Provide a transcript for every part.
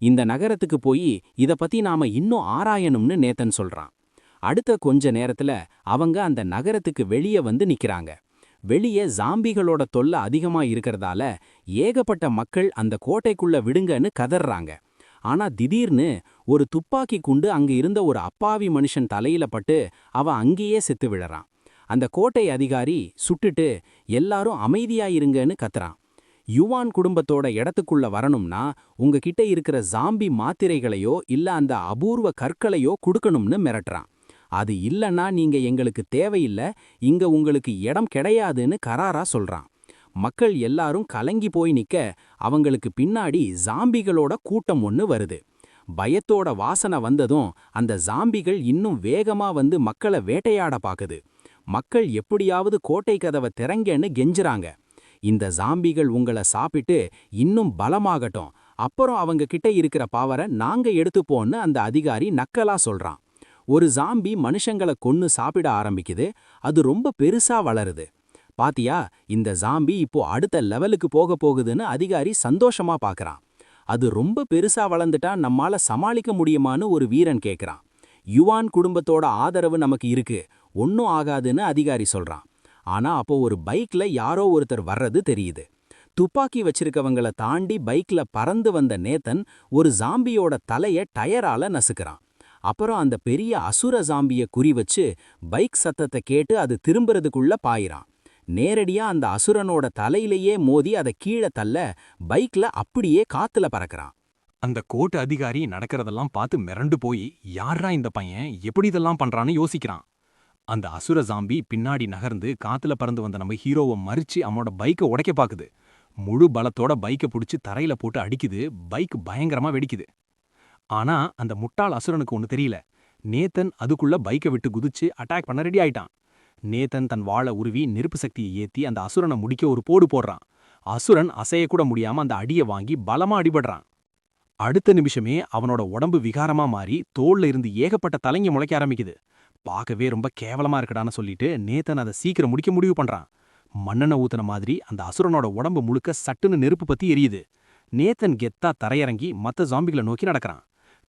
இந்த நகரத்துக்கு போய் இத பத்தி நாம இன்னும் ஆராயணும்னு நேத்தன் சொல்றான். அடுத்த கொஞ்ச நேரத்துல அவங்க அந்த நகரத்துக்கு வெளியே வந்து நிக்கிறாங்க. வெளியே ஜாம்பிகளோட தொல்லை அதிகமா இருக்கறதால ஏகப்பட்ட மக்கள் அந்த கோட்டைக்குள்ள விடுங்கன்னு கதறாங்க. ஆனா திடீர்னு ஒரு துப்பாக்கி குண்டு அங்க இருந்த ஒரு அப்பாவி மனுஷன் தலையில பட்டு அவன் அங்கேயே செத்து விழறான். அந்த கோட்டை அதிகாரி சுட்டுட்டு எல்லாரும் அமைதியாயிருங்கன்னு கத்துறான். யுவான் குடும்பத்தோட இடத்துக்குள்ள வரணும்னா உங்ககிட்ட இருக்கிற ஜாம்பி மாத்திரைகளையோ இல்ல அந்த அபூர்வ கற்களையோ குடுக்கணும்னு மிரட்டுறான். அது இல்லன்னா நீங்க எங்களுக்கு தேவையில்ல, இங்க உங்களுக்கு இடம் கிடையாதுன்னு கராரா சொல்றான். மக்கள் எல்லாரும் கலங்கி போய் நிக்க அவங்களுக்கு பின்னாடி ஜாம்பிகளோட கூட்டம் ஒன்னு வருது. பயத்தோட வாசனை வந்ததும் அந்த ஜாம்பிகள் இன்னும் வேகமா வந்து மக்களை வேட்டையாட பாக்குது. மக்கள் எப்படியாவது கோட்டை கதவை திறங்கன்னு கெஞ்சுறாங்க. இந்த ஜாம்பிகள் உங்களை சாப்பிட்டு இன்னும் பலமாகட்டும், அப்புறம் அவங்க கிட்ட இருக்கிற பவரை நாங்க எடுத்துப்போன்னு அந்த அதிகாரி நக்கலா சொல்றான். ஒரு ஜாம்பி மனுஷங்களை கொன்னு சாப்பிட ஆரம்பிக்குது. அது ரொம்ப பெருசா வளருது. பாத்தியா, இந்த ஜாம்பி இப்போ அடுத்த லெவலுக்கு போக போகுதுன்னு அதிகாரி சந்தோஷமா பாக்குறான். அது ரொம்ப பெருசா வளர்ந்துட்டா நம்மால சமாளிக்க முடியுமான்னு ஒரு வீரன் கேக்குறான். யுவான் குடும்பத்தோட ஆதரவு நமக்கு இருக்கு, ஒன்னும் ஆகாதுன்னு அதிகாரி சொல்றான். ஆனா அப்போ ஒரு பைக்ல யாரோ ஒருத்தர் வர்றது தெரியுது. துப்பாக்கி வச்சிருக்கவங்கள தாண்டி பைக்ல பறந்து வந்த நேத்தன் ஒரு ஜாம்பியோட தலைய டயரால நசுக்கிறான். அப்புறம் அந்த பெரிய அசுர ஜாம்பிய குறி வச்சு பைக் சத்தத்தை கேட்டு அது திரும்புறதுக்குள்ள பாயிறான். நேரடியா அந்த அசுரனோட தலையிலேயே மோதி அதை கீழே தள்ள பைக்ல அப்படியே காத்துல பறக்கிறான். அந்த கோர்ட் அதிகாரி நடக்கிறதெல்லாம் பார்த்து மிரண்டு போய் யாரா இந்த பையன் எப்படி இதெல்லாம் பண்றான்னு யோசிக்கிறான். அந்த அசுர ஜாம்பி பின்னாடி நகர்ந்து காத்துல பறந்து வந்த நம்ம ஹீரோவை மறிச்சு அவனோட பைக்கை உடைக்க பாக்குது. முழு பலத்தோட பைக்கை பிடிச்சி தரையில போட்டு அடிக்குது. பைக் பயங்கரமா வெடிக்குது. ஆனா அந்த முட்டாள் அசுரனுக்கு ஒண்ணு தெரியல. நேத்தன் அதுக்குள்ள பைக்கை விட்டு குதிச்சு அட்டாக் பண்ண ரெடி ஆயிட்டான். நேத்தன் தன் வாளை உருவி நெருப்பு சக்தியை ஏத்தி அந்த அசுரனை முடிக்க ஒரு போடு போடுறான். அசுரன் அசையக்கூட முடியாம அந்த அடியை வாங்கி பலமா அடிபடுறான். அடுத்த நிமிஷமே அவனோட உடம்பு விகாரமா மாறி தோல்ல இருந்து ஏகப்பட்ட தலைங்க முளைக்க ஆரம்பிக்குது. பார்க்கவே ரொம்ப கேவலமா இருக்கடான்னு சொல்லிட்டு நேத்தன் அதை சீக்கிரம் முடிக்க முடிவு பண்றான். மண்ணெண்ண ஊத்துன மாதிரி அந்த அசுரனோட உடம்பு முழுக்க சட்டுன்னு நெருப்பு பத்தி எரியுது. நேத்தன் கெத்தா தரையிறங்கி மத்த ஜாம்பிகளை நோக்கி நடக்கிறான்.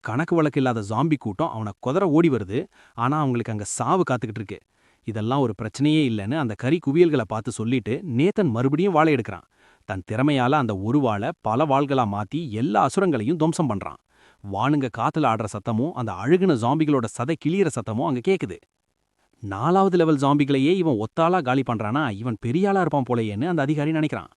கணக்கு வழக்கு இல்லாத ஜாம்பி கூட்டம் அவனை குதற ஓடி வருது. ஆனா அவங்களுக்கு அங்க சாவு காத்துக்கிட்டு இருக்கு. இதெல்லாம் ஒரு பிரச்சனையே இல்லைன்னு அந்த கறி குவியல்களை பார்த்து சொல்லிட்டு நேத்தன் மறுபடியும் வாழை எடுக்கிறான். தன் திறமையால அந்த ஒரு வாளை பல வாள்களா மாத்தி எல்லா அசுரங்களையும் துவம்சம் பண்றான். வானுங்க காத்துல ஆடுற சத்தமும் அந்த அழுகுன ஜாம்பிகளோட சதை கிளியற சத்தமும் அங்க கேக்குது. 4வது லெவல் ஜாம்பிகளையே இவன் ஒத்தாளா காலி பண்றானா, இவன் பெரியாளா இருப்பான் போலையேன்னு அந்த அதிகாரி நினைக்கிறான்.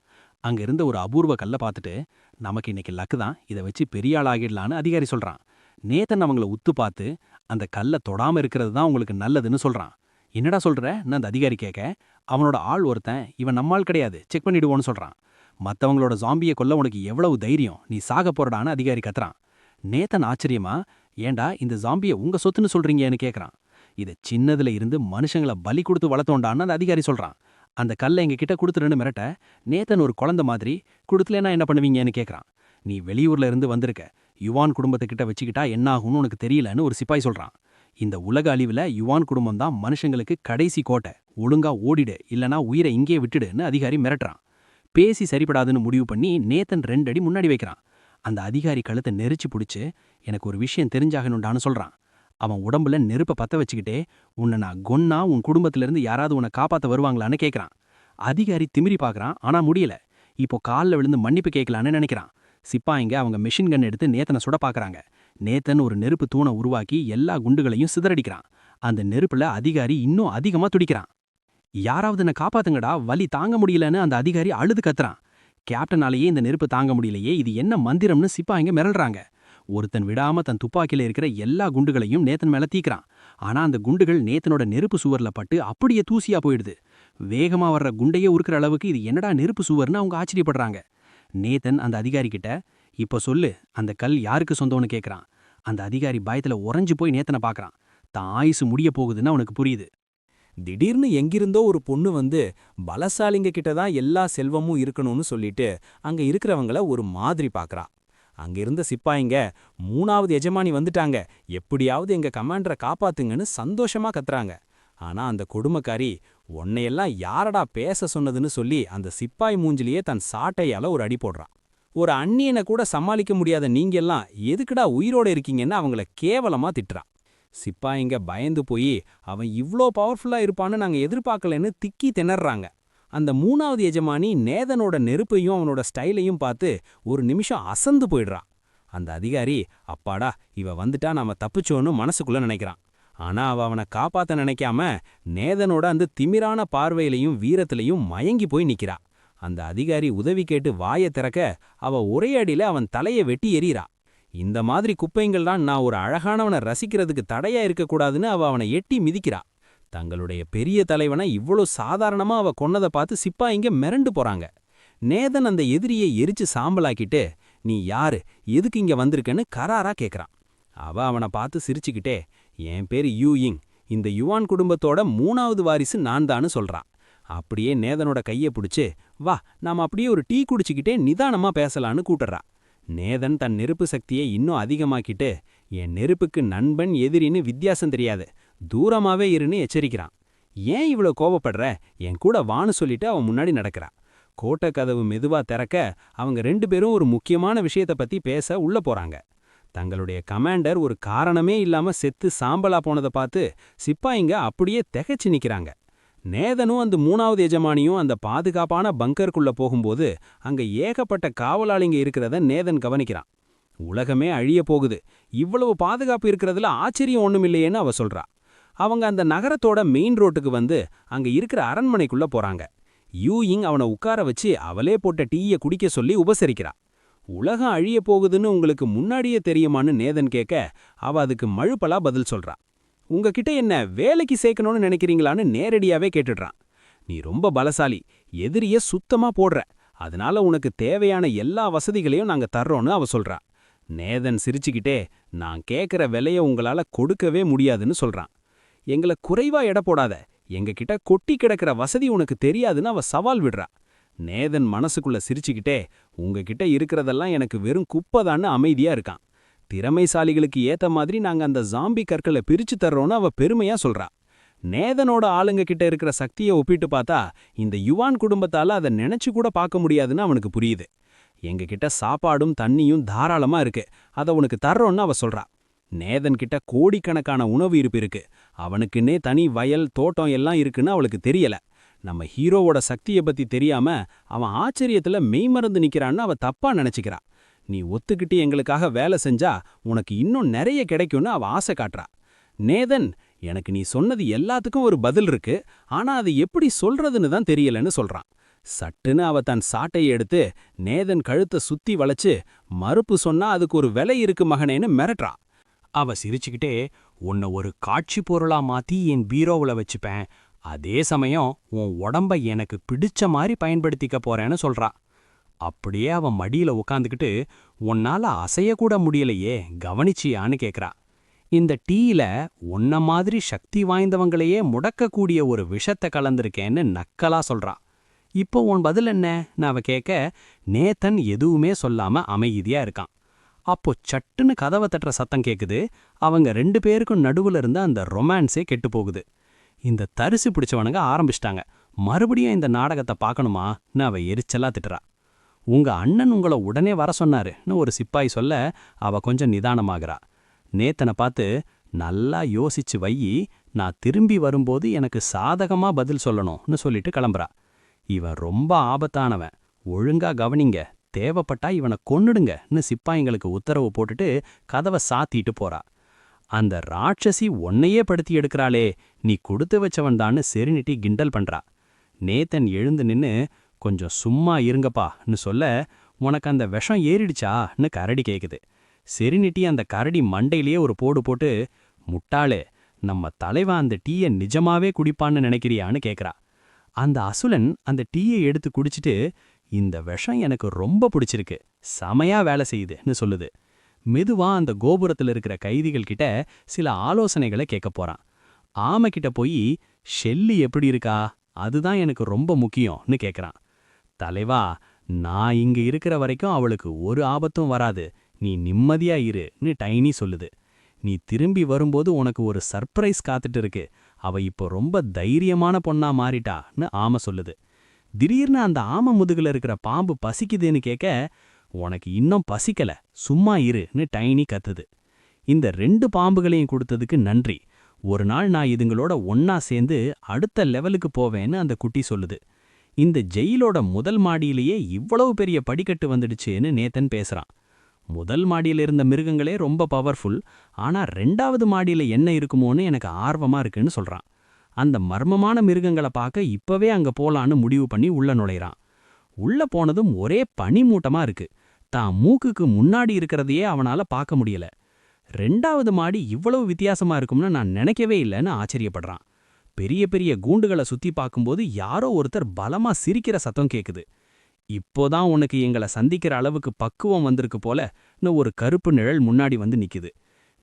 அங்க இருந்த ஒரு அபூர்வ கல்ல பார்த்துட்டு நமக்கு இன்னைக்கு லக்கு தான், இதை வச்சு பெரியாள் ஆகிடலான்னு அதிகாரி சொல்றான். நேத்தன் அவங்கள உத்து பார்த்து அந்த கல்லை தொடாம இருக்கிறது தான் உங்களுக்கு நல்லதுன்னு சொல்றான். என்னடா சொல்றன்னு அந்த அதிகாரி கேட்க, அவனோட ஆள் ஒருத்தன் இவன் நம்மால் கிடையாது, செக் பண்ணிடுவோன்னு சொல்றான். மத்தவங்களோட ஜாம்பியை கொல்ல உனக்கு எவ்வளவு தைரியம், நீ சாக போறடான்னு அதிகாரி கத்துறான். நேத்தன் ஆச்சரியமா, ஏண்டா இந்த ஜாம்பியை உங்க சொத்துன்னு சொல்றீங்கன்னு கேட்கறான். இதை சின்னதுல இருந்து மனுஷங்களை பலி கொடுத்து வளர்த்தோண்டான்னு அந்த அதிகாரி சொல்றான். அந்த கல்லை எங்க கிட்ட கொடுத்துருன்னு மிரட்ட நேத்தன் ஒரு குழந்தை மாதிரி கொடுத்துலேன்னா என்ன பண்ணுவீங்கன்னு கேட்கறான். நீ வெளியூர்ல இருந்து வந்திருக்க, யுவான் குடும்பத்துக்கிட்ட வச்சுக்கிட்டா என்ன ஆகும்னு உனக்கு தெரியலன்னு ஒரு சிப்பாய் சொல்றான். இந்த உலக அழிவுல யுவான் குடும்பம் தான் மனுஷங்களுக்கு கடைசி கோட்டை, ஒழுங்கா ஓடிடு இல்லனா உயிரை இங்கே விட்டுடுன்னு அதிகாரி மிரட்டுறான். பேசி சரிபடாதுன்னு முடிவு பண்ணி நேத்தன் 2 அடி முன்னாடி வைக்கிறான். அந்த அதிகாரி கழுத்தை நெரிச்சு பிடிச்சு எனக்கு ஒரு விஷயம் தெரிஞ்சாகணுண்டான்னு சொல்றான். அவன் உடம்புல நெருப்பை பத்த வச்சுக்கிட்டே உன்னை நான் கொன்னா உன் குடும்பத்திலிருந்து யாராவது உன்னை காப்பாத்த வருவாங்களான்னு கேட்கறான். அதிகாரி திமிரி பார்க்கறான், ஆனா முடியல. இப்போ காலில் விழுந்து மன்னிப்பு கேட்கலான்னு நினைக்கிறான். சிப்பாயிங்க அவங்க மெஷின் கன் எடுத்து நேத்தனை சுட பார்க்கறாங்க. நேத்தன் ஒரு நெருப்பு தூணை உருவாக்கி எல்லா குண்டுகளையும் சிதறடிக்கிறான். அந்த நெருப்புல அதிகாரி இன்னும் அதிகமா துடிக்கிறான். யாராவது என்ன காப்பாத்துங்கடா, வலி தாங்க முடியலன்னு அந்த அதிகாரி அழுது கத்துறான். கேப்டனாலேயே இந்த நெருப்பு தாங்க முடியலையே, இது என்ன மந்திரம்னு சிப்பாயிங்க மிரள்றாங்க. ஒருத்தன் விடாம தன் துப்பாக்கியில இருக்கிற எல்லா குண்டுகளையும் நேத்தன் மேல தீக்கிறான். ஆனா அந்த குண்டுகள் நேத்தனோட நெருப்பு சுவர்ல பட்டு அப்படியே தூசியா போயிடுது. வேகமா வர்ற குண்டையே உருக்குற அளவுக்கு இது என்னடா நெருப்பு சுவர்னு அவங்க ஆச்சரியப்படுறாங்க. நேத்தன் அந்த அதிகாரி கிட்ட இப்போ சொல்லு, அந்த கல் யாருக்கு சொந்தம்னு கேட்கறான். அந்த அதிகாரி பயத்துல உறைஞ்சு போய் நேத்தனை பார்க்கறான். தான் ஆயுசு முடிய போகுதுன்னு அவனுக்கு புரியுது. திடீர்னு எங்கிருந்தோ ஒரு பொண்ணு வந்து பலசாலிங்க கிட்ட தான் எல்லா செல்வமும் இருக்கணும்னு சொல்லிட்டு அங்க இருக்கிறவங்கள ஒரு மாதிரி பார்க்கறா. அங்க இருந்த சிப்பாயிங்க 3வது எஜமானி வந்துட்டாங்க, எப்படியாவது எங்க கமாண்டரை காப்பாத்துங்கன்னு சந்தோஷமா கத்துறாங்க. ஆனா அந்த கொடுமைக்காரி உன்னையெல்லாம் யாரடா பேச சொன்னதுன்னு சொல்லி அந்த சிப்பாய் மூஞ்சிலேயே தன் சாட்டையால ஒரு அடி போடுறான். ஒரு அந்நியனை கூட சமாளிக்க முடியாத நீங்க எல்லாம் எதுக்குடா உயிரோட இருக்கீங்கன்னு அவங்கள கேவலமா திட்டுறான். சிப்பாயிங்க பயந்து போய் அவன் இவ்ளோ பவர்ஃபுல்லா இருப்பான்னு நாங்க எதிர்பார்க்கலன்னு திக்கி திணறாங்க. அந்த 3வது எஜமானி நேதனோட நெருப்பையும் அவனோட ஸ்டைலையும் பார்த்து ஒரு நிமிஷம் அசந்து போயிடுறான். அந்த அதிகாரி அப்பாடா இவ வந்துட்டா நாம தப்பிச்சோன்னு மனசுக்குள்ள நினைக்கிறான். ஆனா அவனை காப்பாத்த நினைக்காம நேதனோட அந்த திமிரான பார்வையிலையும் வீரத்திலையும் மயங்கி போய் நிக்கிறா. அந்த அதிகாரி உதவி கேட்டு வாயை திறக்க அவ ஒரே அடியில அவன் தலையை வெட்டி எறிறா. இந்த மாதிரி குப்பைங்கள்லாம் நான் ஒரு அழகானவனை ரசிக்கிறதுக்கு தடையா இருக்கக்கூடாதுன்னு அவனை எட்டி மிதிக்கிறா. தங்களுடைய பெரிய தலைவனை இவ்வளோ சாதாரணமா அவ கொன்னதை பார்த்து சிப்பாயிங்க மிரண்டு போறாங்க. நேதன் அந்த எதிரியை எரிச்சு சாம்பலாக்கிட்டு, நீ யாரு, எதுக்கு இங்க வந்திருக்கன்னு கராரா கேக்குறான். அவனை பார்த்து சிரிச்சுக்கிட்டே, என் பேரு யூயிங், இந்த யுவான் குடும்பத்தோட 3வது வாரிசு நான் தான்னு சொல்றான். அப்படியே நேதனோட கையை பிடிச்சு, வா நாம அப்படியே ஒரு டீ குடிச்சுக்கிட்டே நிதானமா பேசலான்னு கூட்டுறா. நேதன் தன் நெருப்பு சக்தியை இன்னும் அதிகமாக்கிட்டு, என் நெருப்புக்கு நண்பன் எதிரின்னு வித்தியாசம் தெரியாது, தூரமாவே இருன்னு எச்சரிக்கிறான். ஏன் இவ்வளோ கோவப்படுற, என் கூட வான்னு சொல்லிட்டு அவன் முன்னாடி நடக்கிறா. கோட்டை கதவு மெதுவா திறக்க அவங்க 2 பேரும் ஒரு முக்கியமான விஷயத்த பத்தி பேச உள்ள போறாங்க. தங்களுடைய கமாண்டர் ஒரு காரணமே இல்லாம செத்து சாம்பலா போனதை பார்த்து சிப்பாயிங்க அப்படியே திகைச்சு நிக்கிறாங்க. நேதனும் அந்த 3வது எஜமானியும் அந்த பாதுகாப்பான பங்கருக்குள்ள போகும்போது அங்க ஏகப்பட்ட காவலாளிங்க இருக்கிறத நேதன் கவனிக்கிறான். உலகமே அழிய போகுது, இவ்வளவு பாதுகாப்பு இருக்கிறதுல ஆச்சரியம் ஒண்ணுமில்லையேன்னு அவ சொல்றா. அவங்க அந்த நகரத்தோட மெயின் ரோட்டுக்கு வந்து அங்க இருக்கிற அரண்மனைக்குள்ள போறாங்க. யூயிங் அவனை உட்கார வச்சு அவளே போட்ட டீயை குடிக்க சொல்லி உபசரிக்கிறா. உலகம் அழிய போகுதுன்னு உங்களுக்கு முன்னாடியே தெரியுமான்னு நேதன் கேட்க அவ அதுக்கு மழுப்பலா பதில் சொல்றா. உங்ககிட்ட என்ன வேலைக்கு சேர்க்கணும்னு நினைக்கிறீங்களான்னு நேரடியாவே கேட்டுடுறான். நீ ரொம்ப பலசாலி, எதிரிய சுத்தமா போடுற, அதனால உனக்கு தேவையான எல்லா வசதிகளையும் நாங்க தர்றோன்னு அவ சொல்றா. நேதன் சிரிச்சுக்கிட்டே, நான் கேட்கிற விலைய உங்களால கொடுக்கவே முடியாதுன்னு சொல்றான். எங்களை குறைவா எடை போடாத, எங்ககிட்ட கொட்டி கிடக்கிற வசதி உனக்கு தெரியாதுன்னு அவ சவால் விடுறா. நேதன் மனசுக்குள்ள சிரிச்சுக்கிட்டே, உங்ககிட்ட இருக்கிறதெல்லாம் எனக்கு வெறும் குப்பைதான்னு அமைதியா இருக்கான். திறமைசாலிகளுக்கு ஏத்த மாதிரி நாங்க அந்த ஜாம்பி கற்களை பிரிச்சு தர்றோன்னு அவ பெருமையா சொல்றா. நேதனோட ஆளுங்க கிட்ட இருக்கிற சக்தியை ஒப்பிட்டு பார்த்தா இந்த யுவான் குடும்பத்தால அதை நினைச்சு கூட பார்க்க முடியாதுன்னு அவனுக்கு புரியுது. எங்ககிட்ட சாப்பாடும் தண்ணியும் தாராளமா இருக்கு, அதை உனக்கு தர்றோன்னு அவ சொல்றா. நேதன் கிட்ட கோடிக்கணக்கான உணவு இருப்பு இருக்கு, அவனுக்குன்னே தனி வயல் தோட்டம் எல்லாம் இருக்குன்னு அவளுக்கு தெரியல. நம்ம ஹீரோவோட சக்தியை பத்தி தெரியாம அவன் ஆச்சரியத்துல மெய்மறந்து நிக்கிறான்னு அவ தப்பா நினைச்சுக்கிறா. நீ ஒத்துக்கிட்டு எங்களுக்காக வேலை செஞ்சா உனக்கு இன்னும் நிறைய கிடைக்கும்னு அவ ஆசை காட்டுறா. நேதன், எனக்கு நீ சொன்னது எல்லாத்துக்கும் ஒரு பதில் இருக்கு, ஆனா அது எப்படி சொல்றதுன்னு தான் தெரியலன்னு சொல்றான். சட்டுன்னு அவ தன் சாட்டையை எடுத்து நேதன் கழுத்தை சுத்தி வளைச்சு, மறுப்பு சொன்னா அதுக்கு ஒரு விலை இருக்கு மகனேன்னு மிரட்டுறா. அவ சிரிச்சுக்கிட்டே, உன்னை ஒரு காட்சி பொருளா மாத்தி என் பீரோவுல வச்சுப்பேன், அதே சமயம் உன் உடம்ப எனக்கு பிடிச்ச மாதிரி பயன்படுத்திக்க போறேன்னு சொல்றா. அப்படியே அவன் மடியில உட்காந்துக்கிட்டு, உன்னால அசையக்கூட முடியலையே, கவனிச்சியான்னு கேக்குறா. இந்த டீயில உன்ன மாதிரி சக்தி வாய்ந்தவங்களையே முடக்கக்கூடிய ஒரு விஷத்தை கலந்திருக்கேன்னு நக்கலா சொல்றா. இப்போ உன் பதில் என்ன அவ கேட்க, நேதன் எதுவுமே சொல்லாம அமைதியா இருக்கான். அப்போ சட்டுன்னு கதவை தட்டுற சத்தம் கேக்குது. அவங்க 2 பேருக்கும் நடுவுல இருந்த அந்த ரொமான்ஸே கெட்டு போகுது. இந்த தரிசு பிடிச்சவனுங்க ஆரம்பிச்சிட்டாங்க. மறுபடியும் இந்த நாடகத்தை பார்க்கணுமான்னு அவ எரிச்சலா திட்டுறா. உங்க அண்ணன் உங்களை உடனே வர சொன்னாருன்னு ஒரு சிப்பாய் சொல்ல அவ கொஞ்சம் நிதானமாகறா. நேத்தனை பார்த்து, நல்லா யோசிச்சு வையி, நான் திரும்பி வரும்போது எனக்கு சாதகமா பதில் சொல்லணும்னு சொல்லிட்டு கிளம்புறா. இவன் ரொம்ப ஆபத்தானவன், ஒழுங்கா கவனிங்க, தேவைப்பட்டா இவனை கொன்னுடுங்கன்னு சிப்பாய்ங்களுக்கு உத்தரவு போட்டுட்டு கதவை சாத்திட்டு போறா. அந்த ராட்சசி உன்னையே படுத்தி எடுக்கிறாளே, நீ கொடுத்து வச்சவன்தான்னு செரினிட்டி கிண்டல் பண்றா. நேத்தன் எழுந்து நின்னு, கொஞ்சம் சும்மா இருங்கப்பான்னு சொல்ல, உனக்கு அந்த விஷம் ஏறிடுச்சான்னு கரடி கேக்குது. செரினிட்டி அந்த கரடி மண்டையிலேயே ஒரு போடு போட்டு, முட்டாளே, நம்ம தலைவன் அந்த டீயை நிஜமாவே குடிப்பான்னு நினைக்கிறியான்னு கேக்குறா. அந்த அசுலன் அந்த டீயை எடுத்து குடிச்சிட்டு, இந்த விஷம் எனக்கு ரொம்ப பிடிச்சிருக்கு, செமையா வேலை செய்யுதுன்னு சொல்லுது. மெதுவா அந்த கோபுரத்தில் இருக்கிற கைதிகள் கிட்ட சில ஆலோசனைகளை கேட்க போறான். ஆமை கிட்ட போய், ஷெல்லி எப்படி இருக்கா, அதுதான் எனக்கு ரொம்ப முக்கியம்னு கேட்குறான். தலைவா, நான் இங்க இருக்கிற வரைக்கும் அவளுக்கு ஒரு ஆபத்தும் வராது, நீ நிம்மதியா இருன்னு டைனி சொல்லுது. நீ திரும்பி வரும்போது உனக்கு ஒரு சர்ப்ரைஸ் காத்துட்டு இருக்கு, அவ இப்போ ரொம்ப தைரியமான பொண்ணா மாறிட்டான்னு ஆமை சொல்லுது. திடீர்னு அந்த ஆமை முதுகுல இருக்கிற பாம்பு பசிக்குதுன்னு கேட்க, உனக்கு இன்னும் பசிக்கல, சும்மா இருன்னு டைனி கத்துது. இந்த 2 பாம்புகளையும் கொடுத்ததுக்கு நன்றி. ஒரு நாள் நான் இதுங்களோட ஒன்னா சேர்ந்து அடுத்த லெவலுக்கு போவேன்னு அந்த குட்டி சொல்லுது. இந்த ஜெயிலோட முதல் மாடியிலேயே இவ்வளவு பெரிய படிக்கட்டு வந்துடுச்சுன்னு நேத்தன் பேசுறான். முதல் மாடியில இருந்த மிருகங்களே ரொம்ப பவர்ஃபுல், ஆனா 2வது மாடியில என்ன இருக்குமோன்னு எனக்கு ஆர்வமா இருக்குன்னு சொல்றான். அந்த மர்மமான மிருகங்களை பார்க்க இப்பவே அங்க போலான்னு முடிவு பண்ணி உள்ள நுழைறான். உள்ள போனதும் ஒரே பனிமூட்டமா இருக்கு. தான் மூக்குக்கு முன்னாடி இருக்கிறதையே அவனால பார்க்க முடியல. 2வது மாடி இவ்வளவு வித்தியாசமா இருக்கும்னு நான் நினைக்கவே இல்லைன்னு ஆச்சரியப்படுறான். பெரிய பெரிய கூண்டுகளை சுத்தி பார்க்கும்போது யாரோ ஒருத்தர் பலமா சிரிக்கிற சத்தம் கேக்குது. இப்போதான் உனக்கு எங்களை சந்திக்கிற அளவுக்கு பக்குவம் வந்திருக்கு போலன்னு ஒரு கருப்பு நிழல் முன்னாடி வந்து நிக்குது.